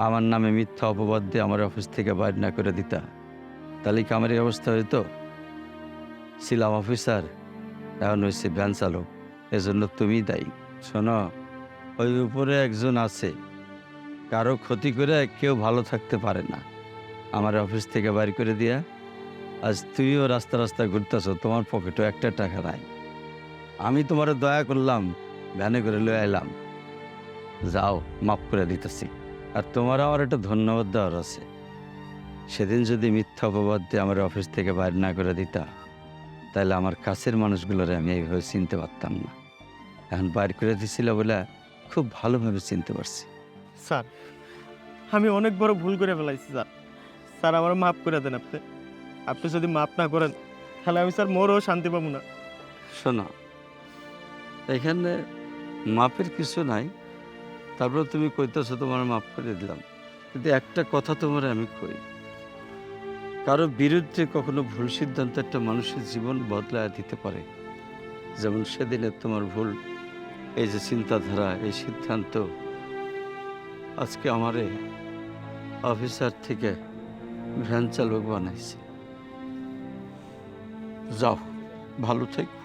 Speaker 2: আমার নামে মিথ্যা অপবাদ দিয়ে আমার অফিস থেকে বাইর না করে দিতা, তাহলে কি আমার এই অবস্থা হইতো? ছিলাম অফিসার, এখন হয়েছে ভ্যান চালক, এজন্য তুমিই দায়ী। শোনো, ওই উপরে একজন আছে, কারো ক্ষতি করে কেউ ভালো থাকতে পারে না। আমার অফিস থেকে বাইর করে দিয়া আজ তুইও রাস্তা রাস্তায় ঘুরতেছ, তোমার পকেটও একটা টাকা নাই। আমি তোমার দয়া করলাম, ভ্যানে করে লয়ে এলাম, যাও মাফ করে দিতেছি। আর তোমার আমার একটা ধন্যবাদ দেওয়ার আছে। সেদিন যদি মিথ্যা অপবাদ দিয়ে আমার অফিস থেকে বাইর না করে দিতা, তাহলে আমার কাছের মানুষগুলোরে আমি এইভাবে চিনতে পারতাম না। এখন বাইর করে দিছিল বলে খুব ভালোভাবে চিনতে পারছি।
Speaker 8: স্যার আমি অনেক বড় ভুল করে ফেলাইছি স্যার। স্যার আমার মাফ করে দেন। আপনি আপনি যদি মাফ না করেন তাহলে আমি স্যার মোরও শান্তি পাবো না।
Speaker 2: শোনো, এখানে মাপের কিছু নাই, তারপরে তুমি কইতেছো তোমার মাফ করে দিলাম, কিন্তু একটা কথা তোমার আমি কই, কারো বিরুদ্ধে কখনো ভুল সিদ্ধান্ত একটা মানুষের জীবন বদলায় দিতে পারে। যেমন সেদিনের তোমার ভুল, এই যে চিন্তাধারা, এই সিদ্ধান্ত আজকে আমারে অফিসার থেকে ভ্যান চালক বানাইছে। যাও, ভালো থেকো।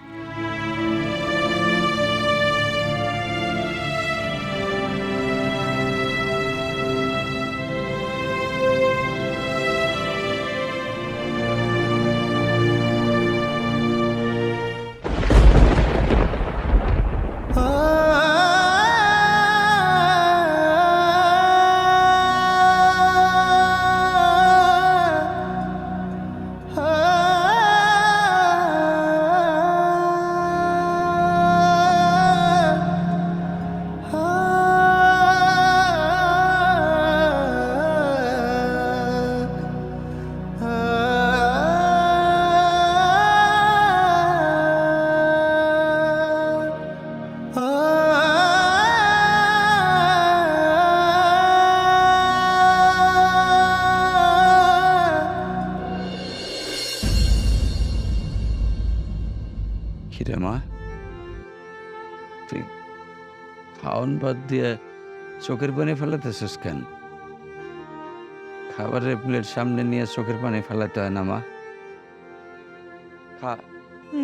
Speaker 2: কিরে মা, তুই খাওয়ান বাদ দিয়ে চোখের পানি ফেলাতেছিস কেন? খাবারের প্লেট সামনে নিয়ে চোখের পানি ফেলাতে হয় না মা? খা।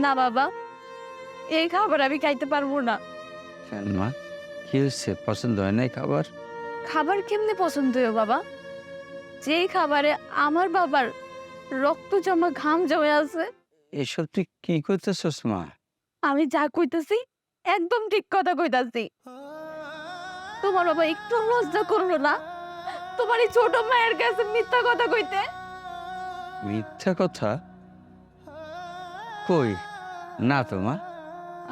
Speaker 6: না বাবা, এই খাবার আমি খাইতে পারবো না।
Speaker 2: কেন মা, কি হচ্ছে? পছন্দ হয় নাই খাবার?
Speaker 6: খাবার কেমনে পছন্দ হয় বাবা? যেই খাবারে আমার বাবার রক্ত জমা ঘাম জমে আছে।
Speaker 2: এসব তুই কি করতেছিস মা?
Speaker 6: আমি যা কইতাছি একদম ঠিক কথা কইতাছি। তোমার বাবা একটু লজ্জা করলো না তোমার এই ছোট মায়ের কাছে মিথ্যা কথা কইতে?
Speaker 2: মিথ্যা কথা কই না তো মা,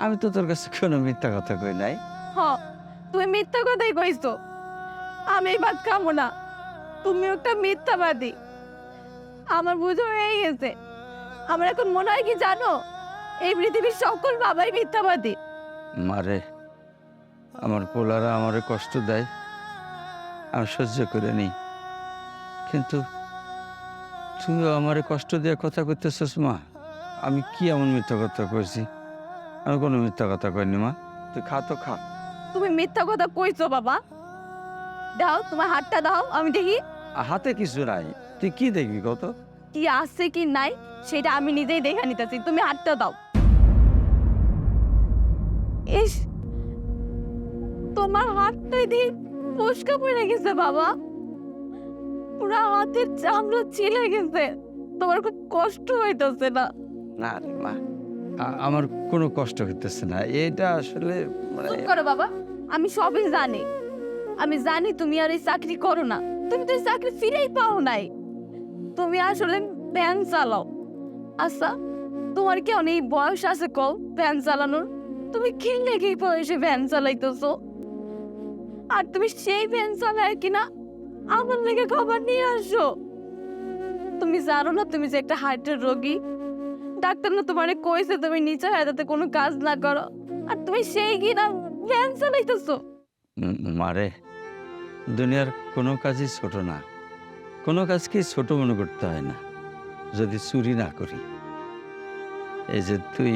Speaker 2: আমি তো তোর কাছে কোনো মিথ্যা কথা কই নাই।
Speaker 6: হ, তুমি মিথ্যা কথাই কইছো। আমি এই ভাত খাবো না, তুমি একটা মিথ্যাবাদী। আমার বুঝো হয়ে গেছে। আমার এখন মনে হয় কি জানো, এই পৃথিবীর সকল বাবাই মিথ্যাবাদী।
Speaker 2: মারে, আমার পোলারা আমারে কষ্ট দেয়, আমি সহ্য করে নিই, কিন্তু তুইও আমারে কষ্ট দিয়ে কথা কইতেছিস মা। আমি কি এমন মিথ্যা কথা কইছি? আমি কোনো মিথ্যা কথা কইনি মা। তুই খা তো খা।
Speaker 6: তুমি মিথ্যা কথা কইছো বাবা। দাও তোমার হাতটা দাও, আমি দেখি
Speaker 2: হাতে কিছু নাই, তুই কি দেখবি কত?
Speaker 6: কি আছে কি নাই সেটা আমি নিজেই দেখে নিতেছি। তুমি হাতটা দাও। ইস, তোমার হাতটাই দিয়ে ফসকা পড়ে গেছে বাবা, পুরা হাতের চামড়া ছিলে গেছে। তোমার খুব কষ্ট হইতেছে না?
Speaker 2: না রে মা, আমার কোনো কষ্ট হইতেছে না। এটা আসলে মানে
Speaker 6: চুপ করো বাবা, আমি সবই জানি। আমি জানি তুমি আর এই চাকরি করো না। তুমি তো এই চাকরি ফিরেই পাও নাই। তুমি আসলে ভ্যান চালাও। আচ্ছা, তোমার কি অনেক বয়স আছে কও ভ্যান চালানোর? তুমি কি লেগে বয়সে ভ্যান চালাইতেছো? আর তুমি সেই ভ্যান চালায় কিনা আমার লেগে খবর নিয়ে আসো। তুমি জানো না তুমি যে একটা হার্টের রোগী? ডাক্তার না তোমারে কইছে তুমি নিচে হাতে কোনো কাজ না করো, আর তুমি সেই কিনা ভ্যান চালাইতেছো।
Speaker 2: মারে, দুনিয়ার কোনো কাজই ছোট না, কোনো কাজকে ছোট মনে করতে হয় না যদি চুরি না করি। এই যে তুই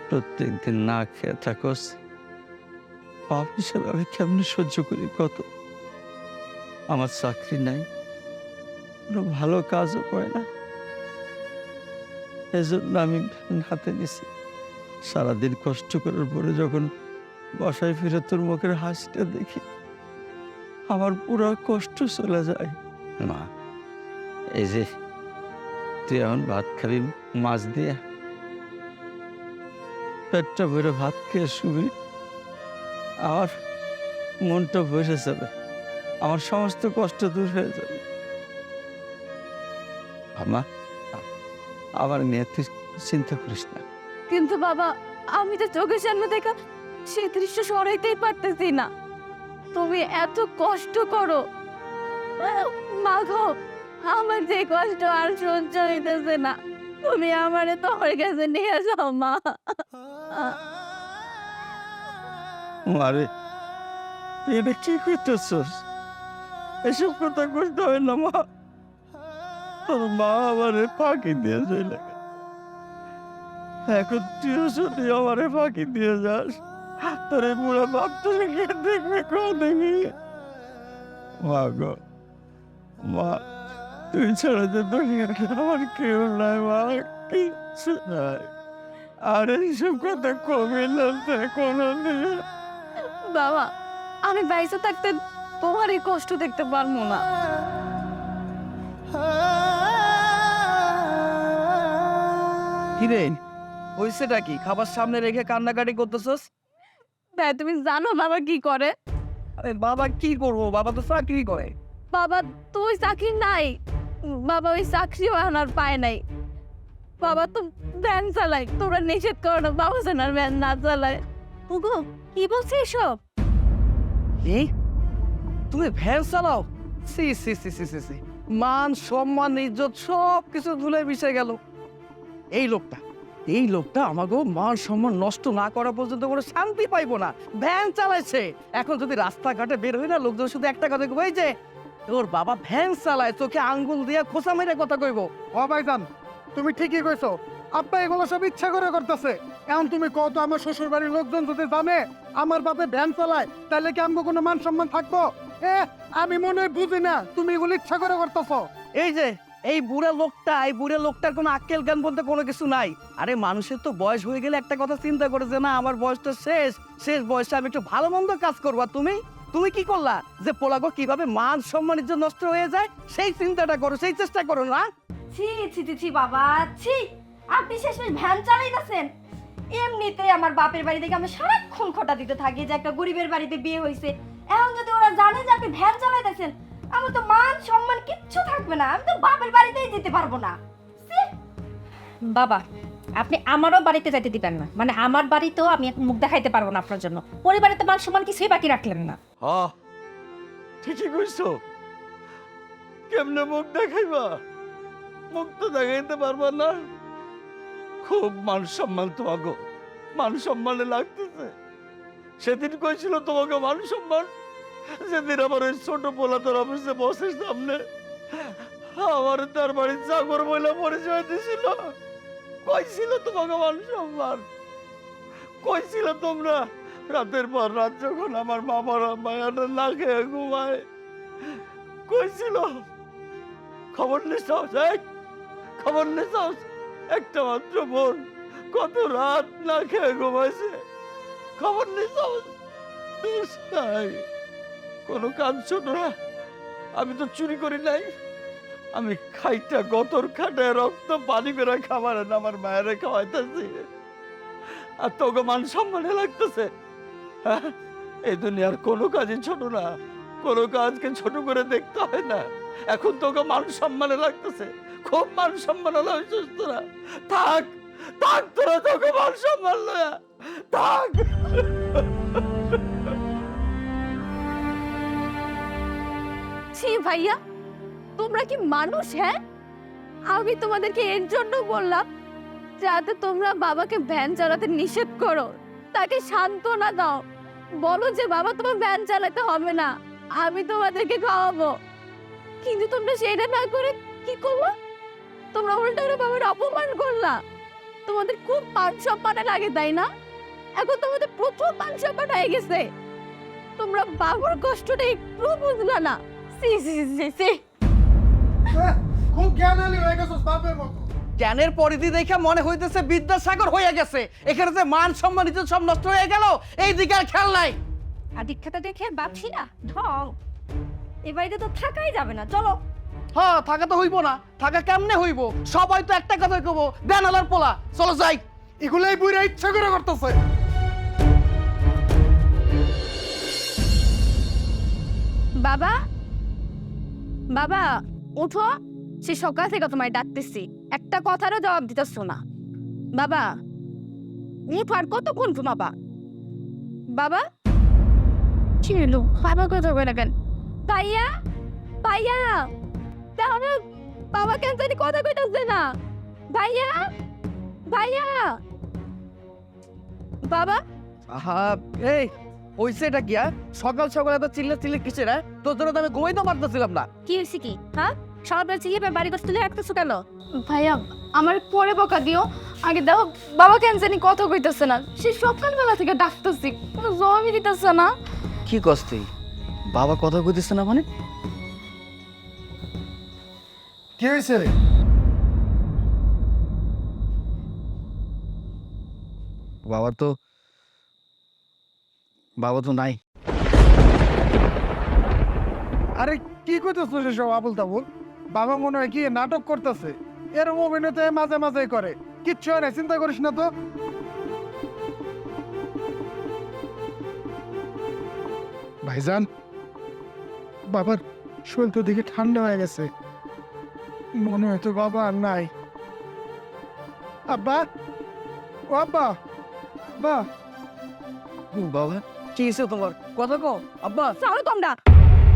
Speaker 2: প্রত্যেকদিন না খেয়ে থাকস, পাপ হিসাবে আমি কেমনি সহ্য করি কত? আমার চাকরি নাই, কোনো ভালো কাজও পায় না, এজন্য আমি হাতে নিছি। সারাদিন কষ্ট করার পরে যখন বাসায় ফিরে তোর মুখের হাসিটা দেখি, আমার পুরো কষ্ট চলে যায়। মা, এই যে তুই এখন ভাত খাবি মাছ দিয়ে, পেটটা ভরে ভাত খেয়ে শুবি, আমার মনটা ভরে যাবে, আমার সমস্ত কষ্ট দূর হয়ে যাবে। আমা, আমার নিয়ে তুই চিন্তা করিস না।
Speaker 6: কিন্তু বাবা, আমি তো চোখের সামনে দেখা সেই দৃশ্য সরাইতেই পারতেছি না। তুমি এত কষ্ট করো মা গো, আমার যে কষ্ট আর সহ্য হইতেছে না। তুমি আমারে তোমার কাছে নিয়ে যাও মা।
Speaker 2: মারে, তুই এটা কি করতেছস? এসব কথা করতে হয় না মা। তোর মা আমারে ফাঁকি দিয়ে চলে গেছে, এখন তুইও যদি আমারে ফাঁকি দিয়ে যাস, তোর এই বুড়া বাপটা কে দেখবে? দেখবি মা গো, মা, তুই ছাড়া যে দুনিয়াটা আমার কেউ নাই মা, কিচ্ছু নাই। আর এইসব কথা কমে না কোনোদিন।
Speaker 6: বাবা, আমি বাইসে থাকতে তোমার এই কষ্ট দেখতে পারবো না।
Speaker 3: কিরে, হইছেটা কি? খাবার সামনে রেখে কান্নাকাটি করতেছস?
Speaker 6: তাই তুমি জানো বাবা কি করে?
Speaker 3: আরে বাবা কি করবো, বাবা তো চাকরি করে।
Speaker 6: বাবা তো ওই চাকরি নাই, বাবা ওই চাকরিও আর পায় নাই। বাবা তো ভ্যান চালায়, তোমরা নিষেধ করো না বাবা যেন আর ভ্যান না চালায়।
Speaker 1: ওগো, কি বলছে এসব?
Speaker 3: এই তুমি ভ্যান চালাও? সি সি সি সি সি সি, মান সম্মান ইজ্জত সব কিছু ধুলে মিশে গেল। এই লোকটা আমাকে মান সম্মান নষ্ট না করা পর্যন্ত কোনো শান্তি পাইবো না। ভ্যান চালাইছে, এখন যদি রাস্তাঘাটে বের হই না, লোকজন শুধু একটা কথা কই যে তোর বাবা ভ্যান চালায়, চোখে আঙ্গুল দিয়ে খোসা মেরে কথা কইবো।
Speaker 5: ও ভাইজান, তুমি ঠিকই কইছো, আব্বা এগুলো সব ইচ্ছা করে করতেছে। এখন তুমি কত, আমার শ্বশুর বাড়ির লোকজন যদি জানে আমার বাপে ভ্যান চালায়, তাহলে কি আমাকে কোনো মান সম্মান থাকবো? আমি মনে হয় বুঝি না তুমি এগুলো ইচ্ছা করে করতেছো।
Speaker 3: এই যে এই বুড়া লোকটার কোনো আক্কেল জ্ঞান বলতে কোনো কিছু নাই। আরে মানুষের তো বয়স হয়ে গেলে একটা কথা চিন্তা করে যে না, আমার বয়সটা শেষ বয়সে আমি একটু ভালো মন্দ কাজ করবো। তুমি কি করলা যে পোলাগো কিভাবে মান সম্মানের জন্য নষ্ট হয়ে যায় সেই চিন্তাটা করো, সেই চেষ্টা করো না?
Speaker 1: ছি ছি ছি ছি বাবা, ছি! আপনি শেষমেশ ভ্যান চালাইতেছেন। এমনিতেই আমার বাপের বাড়ি থেকে আমি সারাক্ষণ খোটা দিতে থাকি যে একটা গরিবের বাড়িতে বিয়ে হয়েছে। এখন যদি ওরা জানে যে আপনি ভ্যান চালাইতেছেন, আমার তো মান সম্মান কিচ্ছু থাকবে না, আমি তো বাপের বাড়িতেই যেতে পারবো না।
Speaker 9: বাবা, আপনি আমারও বাড়িতে যাইতে দিবেন না, মানে আমার বাড়িতেও আমি এখন মুখ দেখাইতে পারবো না আপনার জন্য। পরিবারে তো মান সম্মান কিছুই বাকি রাখলেন না।
Speaker 2: হ্যাঁ, ঠিকই কইছো। কেমনে মুখ দেখাইবা? মুখ তো দেখাইতে পারবা না। খুব মান সম্মান তোমাকে, মান সম্মানে লাগতেছে। সেদিন কইছিল তোমাকে মান সম্মান, যেদিন আমার ওই ছোট পোলা তোর অফিসে বসের সামনে আমার তার বাড়ির চাকর বলে পরিচয় দিছিল। কইছিল তোমাকে মান সম্মান? কইছিল তোমরা রাতের পর রাত যখন আমার মামারা মায়াটা না খেয়ে ঘুমায়, কইছিল খবর নিছাও? খবর নিছাও? একটা মাত্র বোন কত রাত না খেয়ে ঘুমাইছে, খবর নিছাও? কোনো কাজ ছোট না। আমি তো চুরি করি নাই, আমি খাইটা গতর খাটায় রক্ত পানি করে খাবার আমার মায়েরা খাওয়াইতেছি, আর তোকে মান সম্মানে লাগতেছে। হ্যাঁ, এই দুনিয়ার কোনো কাজই ছোট না, কোনো কাজকে ছোট করে দেখতে হয় না। এখন তোকে মান সম্মানে লাগতেছে, খুব মান সম্মান হলো। থাক,
Speaker 3: থাক তোরা তোকে মান সম্মান লয়া থাক।
Speaker 6: ছি ভাইয়া, তোমরা কি মানুষ? হ্যাঁ, আমি তোমাদেরকে এর জন্য বললাম যাতে তোমরা বাবাকে ভ্যান চালাতে নিষেধ করো, তাকে সান্ত্বনা দাও, বলো যে বাবা তোমার ভ্যান চালাতে হবে না, আমি তোমাদেরকে খাওয়াবো। কিন্তু তোমরা সেটা না করে কি করলো? তোমরা উল্টা করে বাবার অপমান করলা। তোমাদের খুব মান সম্মান লাগে তাই না? এখন তোমাদের প্রচুর মান সম্মান হয়ে গেছে। তোমরা বাবার কষ্টটা একটু বুঝলা না। সি সি সি সি।
Speaker 5: খুব জ্ঞানালী হয়ে গেছিস বাপের মতো।
Speaker 3: জ্ঞানের পরিধি দেখে মনে হইতেছে বিদ্যাসাগর হয়ে গেছে। এখানে যে মান সম্মান ইজ্জত সব নষ্ট হয়ে গেল, এই দিকে আর খেয়াল নাই।
Speaker 1: আর দীক্ষাটা দেখে বাপসি না ঢং, এ বাড়িতে তো থাকাই যাবে না, চলো।
Speaker 3: হ্যাঁ, থাকা তো হইব না, থাকা কেমনে হইব? সবাই তো একটা কথাই কব, দেন আলার পোলা, চলো যাই।
Speaker 5: এগুলাই বুইরা ইচ্ছা করে করতেছে।
Speaker 6: বাবা, বাবা ওঠো, সে সকাল থেকে তোমায় ডাকতেছি, একটা কথারও জবাব দিতেছ না। বাবা উঠো, আর কতক্ষণ ঘুমাবা? বাবা কি হলো? বাবা কথা বলে কেন? ভাইয়া, ভাইয়া, তাহলে বাবা কেন জানি কথা কইতাছে না? ভাইয়া, ভাইয়া, বাবা।
Speaker 3: আহা, এই হইছে এটা কি? সকাল সকাল এত চিল্লা চিল্লি কিসের? তোর জন্য তো আমি ঘুমাইতে পারতেছিলাম না।
Speaker 1: কি হয়েছে কি? হ্যাঁ, সব চিয়ে বাড়ি করতে তুলে রাখতেছো কেন?
Speaker 6: ভাইয়া আমার পরে বকা দিও, আগে দেখো বাবা কেন জানি কথা কইতেছে না, সে সকালবেলা থেকে ডাকতেছি, কোনো জবাবই দিতেছে না।
Speaker 3: কি কষ্ট? বাবা কথা কইতেছে না মানে?
Speaker 5: কি হয়েছে রে?
Speaker 3: বাবা তো নাই।
Speaker 5: আরে কি কইতেছ এসব আবুল তাবুল? বাবা মনে হয় কি নাটক করতেছে, এরকম অভিনয় তো মাঝে মাঝে করে, কিচ্ছু হয় না, চিন্তা করিস না তো। ভাইজান, বাবার শরীর তো দেখে ঠান্ডা হয়ে গেছে, মনে হয় তো বাবা আর নাই। আব্বা, ও আব্বা, বা
Speaker 3: বাবা কি হয়েছে তোমার? কথা কও আব্বা।
Speaker 6: ছাড়ো তোমরা,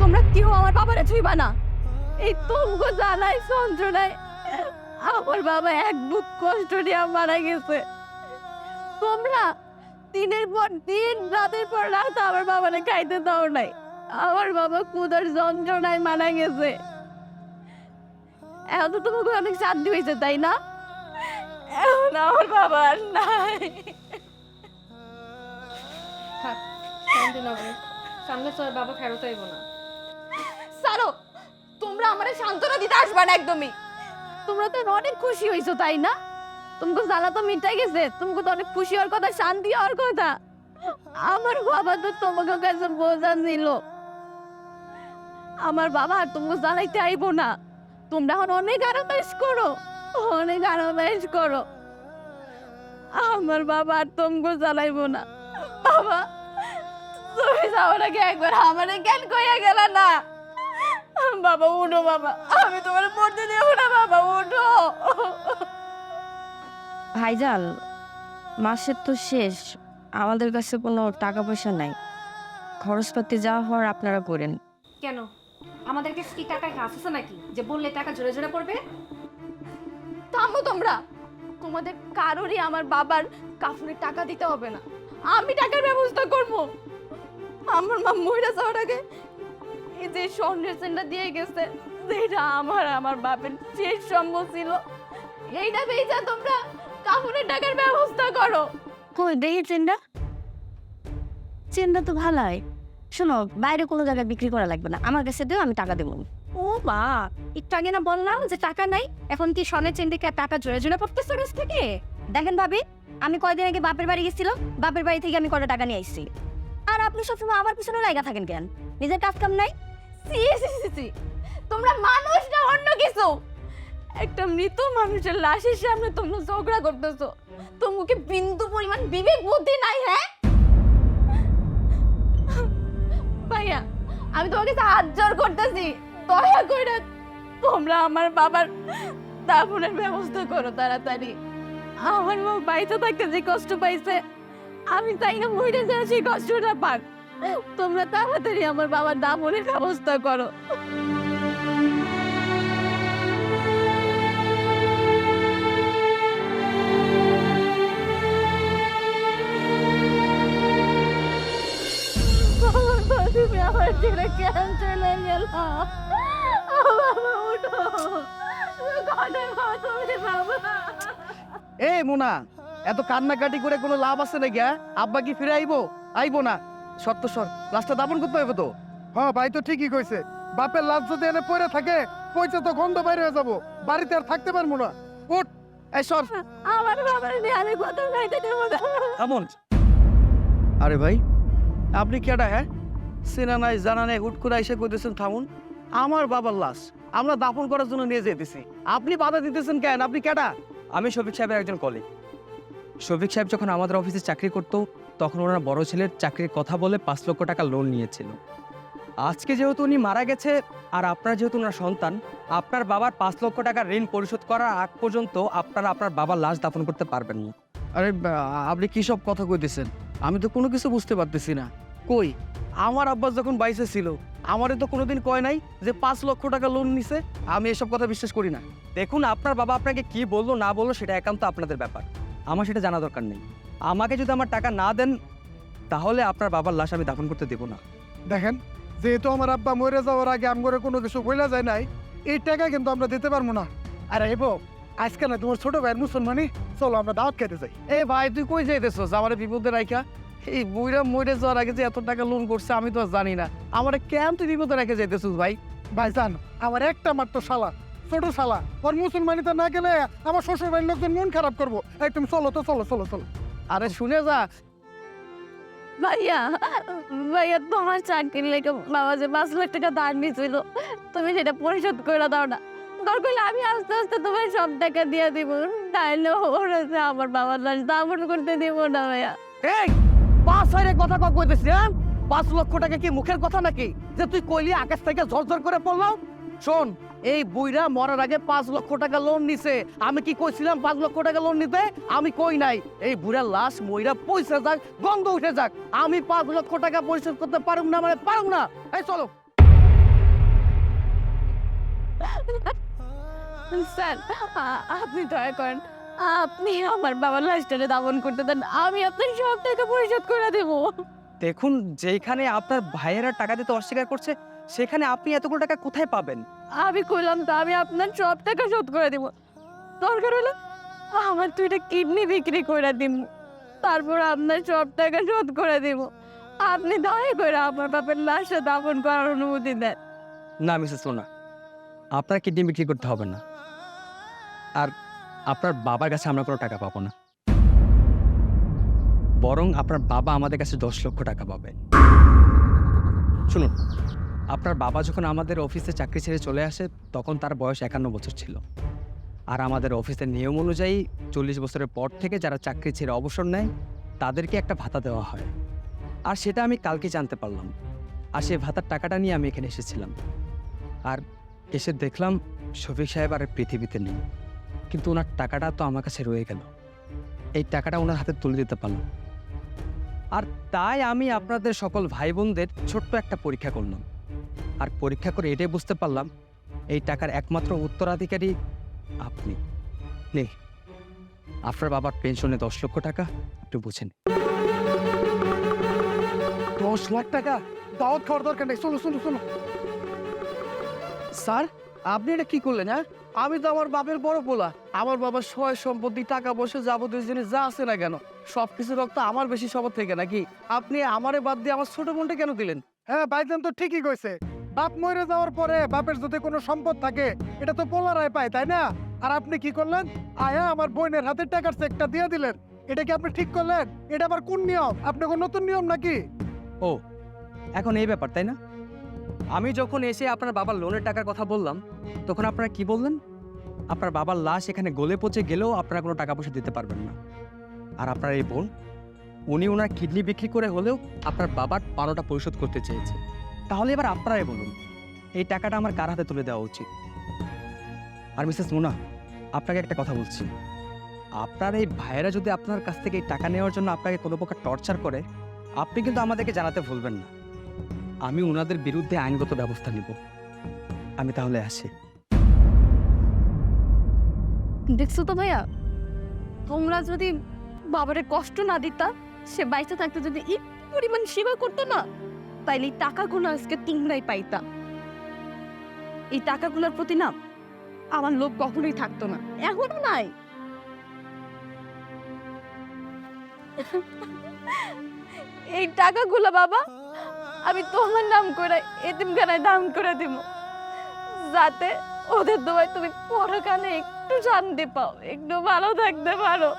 Speaker 6: তোমরা কেউ আমার বাবারে ছুঁইবা না। এই তুমগো জানাই যন্ত্রণায় আমার বাবা এক বুক কষ্ট নিয়ে মারা গেছে। তোমরা দিনের পর দিন, রাতের পর রাত আমার বাবারে খাইতে দাও নাই। আমার বাবা ক্ষুধার যন্ত্রণায় মারা গেছে। এখন তো তোমাকে অনেক শান্তি হয়েছে তাই না? এখন আমার বাবা আর নাই।
Speaker 1: সামনে তো আর বাবা ফেরত আইব না।
Speaker 6: সারো, তোমরা আমারে সান্ত্বনা দিতে আসবা না একদমই। তোমরা তো অনেক খুশি হইছো তাই না? তোমাকে জ্বালা তো মিটাই গেছে, তোমাকে তো অনেক খুশি হওয়ার কথা, শান্তি হওয়ার কথা। আমার বাবা তো তোমাকে কাছে বোঝা ছিল। আমার বাবা আর তোমাকে জ্বালাইতে আইব না। তোমরা এখন অনেক আরামাইশ করো, অনেক আরামাইশ করো। আমার বাবা আর তোমাকে জ্বালাইব না। বাবা তুমি যাওয়ার আগে একবার আমারে কেন কইয়া গেল না? বাবা উঠো, বাবা আমি তোমার পড়তে দেব না, বাবা উঠো।
Speaker 1: ভাইজান, মাসের তো শেষ, আমাদের কাছে কোনো টাকা পয়সা নাই, খরচপাতি যা হওয়ার আপনারা করেন।
Speaker 9: কেন আমাদের কাছে কি টাকা আছে নাকি যে বললে টাকা জোরে জোরে পড়বে?
Speaker 6: থামো তোমরা, তোমাদের কারোরই আমার বাবার কাফনের টাকা দিতে হবে না, আমি টাকার ব্যবস্থা করব। আমার মা মহিলা যাওয়ার আগে এই যে স্বর্ণের চেনটা দিয়ে গেছে, যেটা আমার বাপের শেষ সম্বল ছিল, এইটা বেচা তোমরা কাফনের টাকার ব্যবস্থা করো।
Speaker 1: কই দেখি চেনটা? চেনটা তো ভালাই। শোনো, বাইরে কোনো জায়গায় বিক্রি করা লাগবে না, আমার কাছে দিও, আমি টাকা দেবো। ও মা, একটু আগে না বললাম যে টাকা নাই? এখন কি স্বর্ণের চেন থেকে টাকা জোরে জোরে পড়তেছে কাছ থেকে? দেখেন ভাবি, আমি কয়দিন আগে বাপের বাড়ি গেছিলাম, বাপের বাড়ি থেকে আমি কটা টাকা নিয়ে আসছি। আর আপনি সবসময় আমার পিছনে লাগা থাকেন কেন? নিজের কাজ কাম নাই?
Speaker 6: সি সি সি সি, তোমরা মানুষ না অন্য কিছু? একটা মৃত মানুষের লাশের সামনে তোমরা ঝগড়া করতেছো, তোমাকে বিন্দু পরিমাণ বিবেক বুদ্ধি নাই? হ্যাঁ ভাইয়া, আমি তোমাকে হাত জোর করতেছি, দয়া করে তোমরা আমার বাবার দাফনের ব্যবস্থা করো তাড়াতাড়ি। আমার মা বাইতে থাকতে যে কষ্ট পাইছে আমি তাই না মরে যাওয়া সেই কষ্টটা পাক। তোমরা তাড়াতাড়ি আমার বাবার দাফনের ব্যবস্থা করো। তুমি আমার ছেলে কেন চলে গেল? বাবা উঠো, বাবা।
Speaker 3: এই মোনা, এত কান্নাকাটি করে কোনো লাভ আছে নাকি? আব্বা কি ফিরে আইবো না? সত্য সর, লাশটা দাফন করতে হবে তো।
Speaker 5: হ্যাঁ ভাই তো ঠিকই কইছে, বাপের লাশ যদি এনে পড়ে থাকে পয়সা তো গন্ধ বাইরে হয়ে যাবো, বাড়িতে আর থাকতে পারবো না।
Speaker 3: উঠ, এই সর।
Speaker 6: আমার বাবার নিয়ে আমি কত খাইতে দেবো না।
Speaker 3: আমন, আরে ভাই আপনি কেডা? হ্যাঁ, চেনা নাই জানা নাই, হুট করে এসে কইতেছেন থামুন। আমার বাবার লাশ আমরা দাফন করার জন্য নিয়ে যেতেছি, আপনি বাধা দিতেছেন কেন? আপনি কেডা?
Speaker 7: আমি শফিক সাহেবের একজন কলিগ। শফিক সাহেব যখন আমাদের অফিসে চাকরি করতো তখন ওনার বড় ছেলের চাকরির কথা বলে 5 লক্ষ টাকা লোন নিয়েছিল। আজকে যেহেতু উনি মারা গেছে আর আপনার যেহেতু ওনার সন্তান, আপনার বাবার 5 লক্ষ টাকার ঋণ পরিশোধ করার আগ পর্যন্ত আপনারা আপনার বাবার লাশ দাফন করতে পারবেন না।
Speaker 3: আরে আপনি কি সব কথা কইতেছেন? আমি তো কোনো কিছু বুঝতে পারতেছি না। কই, আমার আব্বা যখন বাইসে ছিল আমারে তো কোনোদিন কয় নাই যে 5 লক্ষ টাকা লোন নিছে। আমি এসব কথা বিশ্বাস করি না।
Speaker 7: দেখুন, আপনার বাবা আপনাকে কি বললো না বললো সেটা একান্ত আপনাদের ব্যাপার, আমার সেটা জানা দরকার নেই। আমাকে যদি আমার টাকা না দেন তাহলে আপনার বাবার লাশ আমি দাফন করতে দেবো না।
Speaker 5: দেখেন, যেহেতু আমার আব্বা মরে যাওয়ার আগে আমগরে কোনো কিছু বইলা যায় নাই, এই টাকা কিন্তু আমরা দিতে পারবো না। আর এবো আজকে না তোমার ছোট ভাইয়ের মুসলমানি, চলো আমরা দাওয়াত খেতে যাই।
Speaker 3: এ ভাই, তুই কই যাইতেছস? আমার বিপদে রাইখা এই বুইরা মরে যাওয়ার আগে যে এত টাকা লোন করছে আমি তো আর জানি না। আমার কেন তুই বিপদে রেখে যাইতেছিস ভাই?
Speaker 5: ভাইজান, আমার একটা মাত্র শালা, ছোট শালা, ওর মুসলমানিতে না গেলে আমার শ্বশুর বাড়ির লোকজন মন খারাপ করবো। এই তুমি চলো তো, চলো চলো চলো।
Speaker 3: আরে শুনে যা।
Speaker 6: ভাইয়া, ভাইয়া তোমার চাকরির লেগে বাবা যে 5 লাখ টাকা ধার নিয়েছিল তুমি সেটা পরিশোধ করে দাও না। দরকার হলে আমি আস্তে আস্তে তোমার সব টাকা দিয়ে দিব, তাইলে ওরা আমার বাবার লাশ দাফন করতে দিব না ভাইয়া।
Speaker 3: এই 5 হাজারের কথা কইতেছিস? হ্যাঁ, 5 লক্ষ টাকা কি মুখের কথা নাকি যে তুই কইলি আকাশ থেকে ঝরঝর করে পড়লাম? শোন, এই বুইরা মরার আগে 5 লক্ষ টাকা লোন নিছে। আমি কি কইছিলাম 5 লক্ষ টাকা লোন নিতে? আমি কই নাই। এই বুইরার লাশ মইরা পয়সা যাক, গন্ধ উঠে যাক, আমি 5 লক্ষ টাকা পরিশোধ করতে পারুম না, মানে পারুম না। এই চলো।
Speaker 6: স্যার, আপনি দয়া করেন, আপনি আমার বাবার লাশটারে দাফন করতে দেন, আমি আপনার সব টাকা পরিশোধ করে দেব।
Speaker 7: দেখুন, যেখানে আপনার ভাইয়েরা টাকা দিতে অস্বীকার করছে সেখানে আপনি এতগুলো টাকা কোথায় পাবেন?
Speaker 6: আমি কইলাম তো আমি আপনার সব টাকা শোধ করে দেব। দরকার হলে আমার 2টা কিডনি বিক্রি করে দিব, তারপর আপনার সব টাকা শোধ করে দেব। আপনি দয়া করে আমার বাবার লাশটা দাফন করার অনুমতি দেন।
Speaker 7: না মিসেস সোনা, আপনার কিডনি বিক্রি করতে হবে না, আর আপনার বাবার কাছে আমরা কোনো টাকা পাবো না। বরং আপনার বাবা আমাদের কাছে 10 লক্ষ টাকা পাবে। শুনুন, আপনার বাবা যখন আমাদের অফিসে চাকরি ছেড়ে চলে আসে তখন তার বয়স 51 বছর ছিল। আর আমাদের অফিসের নিয়ম অনুযায়ী 40 বছরের পর থেকে যারা চাকরি ছেড়ে অবসর নেয় তাদেরকে একটা ভাতা দেওয়া হয়। আর সেটা আমি কালকে জানতে পারলাম, আর সেই ভাতার টাকাটা নিয়ে আমি এখানে এসেছিলাম। আর এসে দেখলাম শফিক সাহেব আর পৃথিবীতে নেই, কিন্তু ওনার টাকাটা তো আমার কাছে রয়ে গেল। এই টাকাটা ওনার হাতে তুলে দিতে পারলাম। আর তাই আমি আপনাদের সকল ভাই বোনদের ছোট্ট একটা পরীক্ষা করলাম, আর পরীক্ষা করে এটাই বুঝতে পারলাম এই টাকার একমাত্র উত্তরাধিকারী আপনি। নেই, আপনার বাবার পেনশনে 10 লক্ষ টাকা, একটু বুঝেন।
Speaker 5: 10 লাখ টাকা দাওয়াত খাওয়ার দরকার নেই, চলো চলো চলো।
Speaker 3: স্যার, আপনি এটা কি করলেন? হ্যাঁ, আমি তো আমার বাপের বড় পোলা। আমার বাবার সয় সম্পত্তি, টাকা পয়সা, যাবতীয় জিনিস যা আছে না কেন সবকিছু রক্ত আমার বেশি সবার থেকে নাকি? আপনি আমারে বাদ দিয়ে আমার ছোট বোনটা কেন দিলেন?
Speaker 5: হ্যাঁ ভাইজান তো ঠিকই কইছে, বাপ মরে যাওয়ার পরে বাপের যদি কোনো সম্পদ থাকে এটা তো পোলারায় পায়, তাই না? আর আপনি কি করলেন? আয়া আমার বোনের হাতে টাকার চেকটা দিয়ে দিলেন। এটা কি আপনি ঠিক করলেন? এটা আবার কোন নিয়ম? আপনি কোন নতুন নিয়ম নাকি?
Speaker 7: ও, এখন এই ব্যাপার তাই না? আমি যখন এসে আপনার বাবার লোনের টাকার কথা বললাম তখন আপনারা কি বললেন? আপনার বাবার লাশ এখানে গলে পচে গেলেও আপনারা কোনো টাকা পয়সা দিতে পারবেন না। আর আপনার এই বোন, উনি ওনার কিডনি বিক্রি করে হলেও আপনার বাবার পাওনাটা পরিশোধ করতে চেয়েছে। তাহলে এবার আপনারাই বলুন, এই টাকাটা আমার কার হাতে তুলে দেওয়া উচিত? আর মিসেস মোনা, আপনাকে একটা কথা বলছি,
Speaker 10: আপনার এই ভাইয়েরা যদি আপনার কাছ থেকে এই টাকা নেওয়ার জন্য আপনাকে কোনো প্রকার টর্চার করে, আপনি কিন্তু আমাদেরকে জানাতে ভুলবেন না। আমি ওনাদের বিরুদ্ধে আইনগত ব্যবস্থা নিব। আমি তাহলে আসি।
Speaker 6: দেখছো তো ভাইয়া, তোমরা যদি বাবারে কষ্ট না দিতা, সে বাইচে থাকতে যদি একটু পরিমাণ সেবা করতো না, তাইলে এই টাকাগুলো আজকে তোমরাই পাইতা। এই টাকাগুলোর প্রতি না আমার লোভ কখনোই থাকতো না, এখনো নাই। এই টাকাগুলো বাবা আমি তোমার নাম করে এতিমখানায় দান করে দিব, যাতে ওদের দোয়ায় তুমি পরকালে একটু শান্তি পাও, একটু ভালো থাকতে পারো।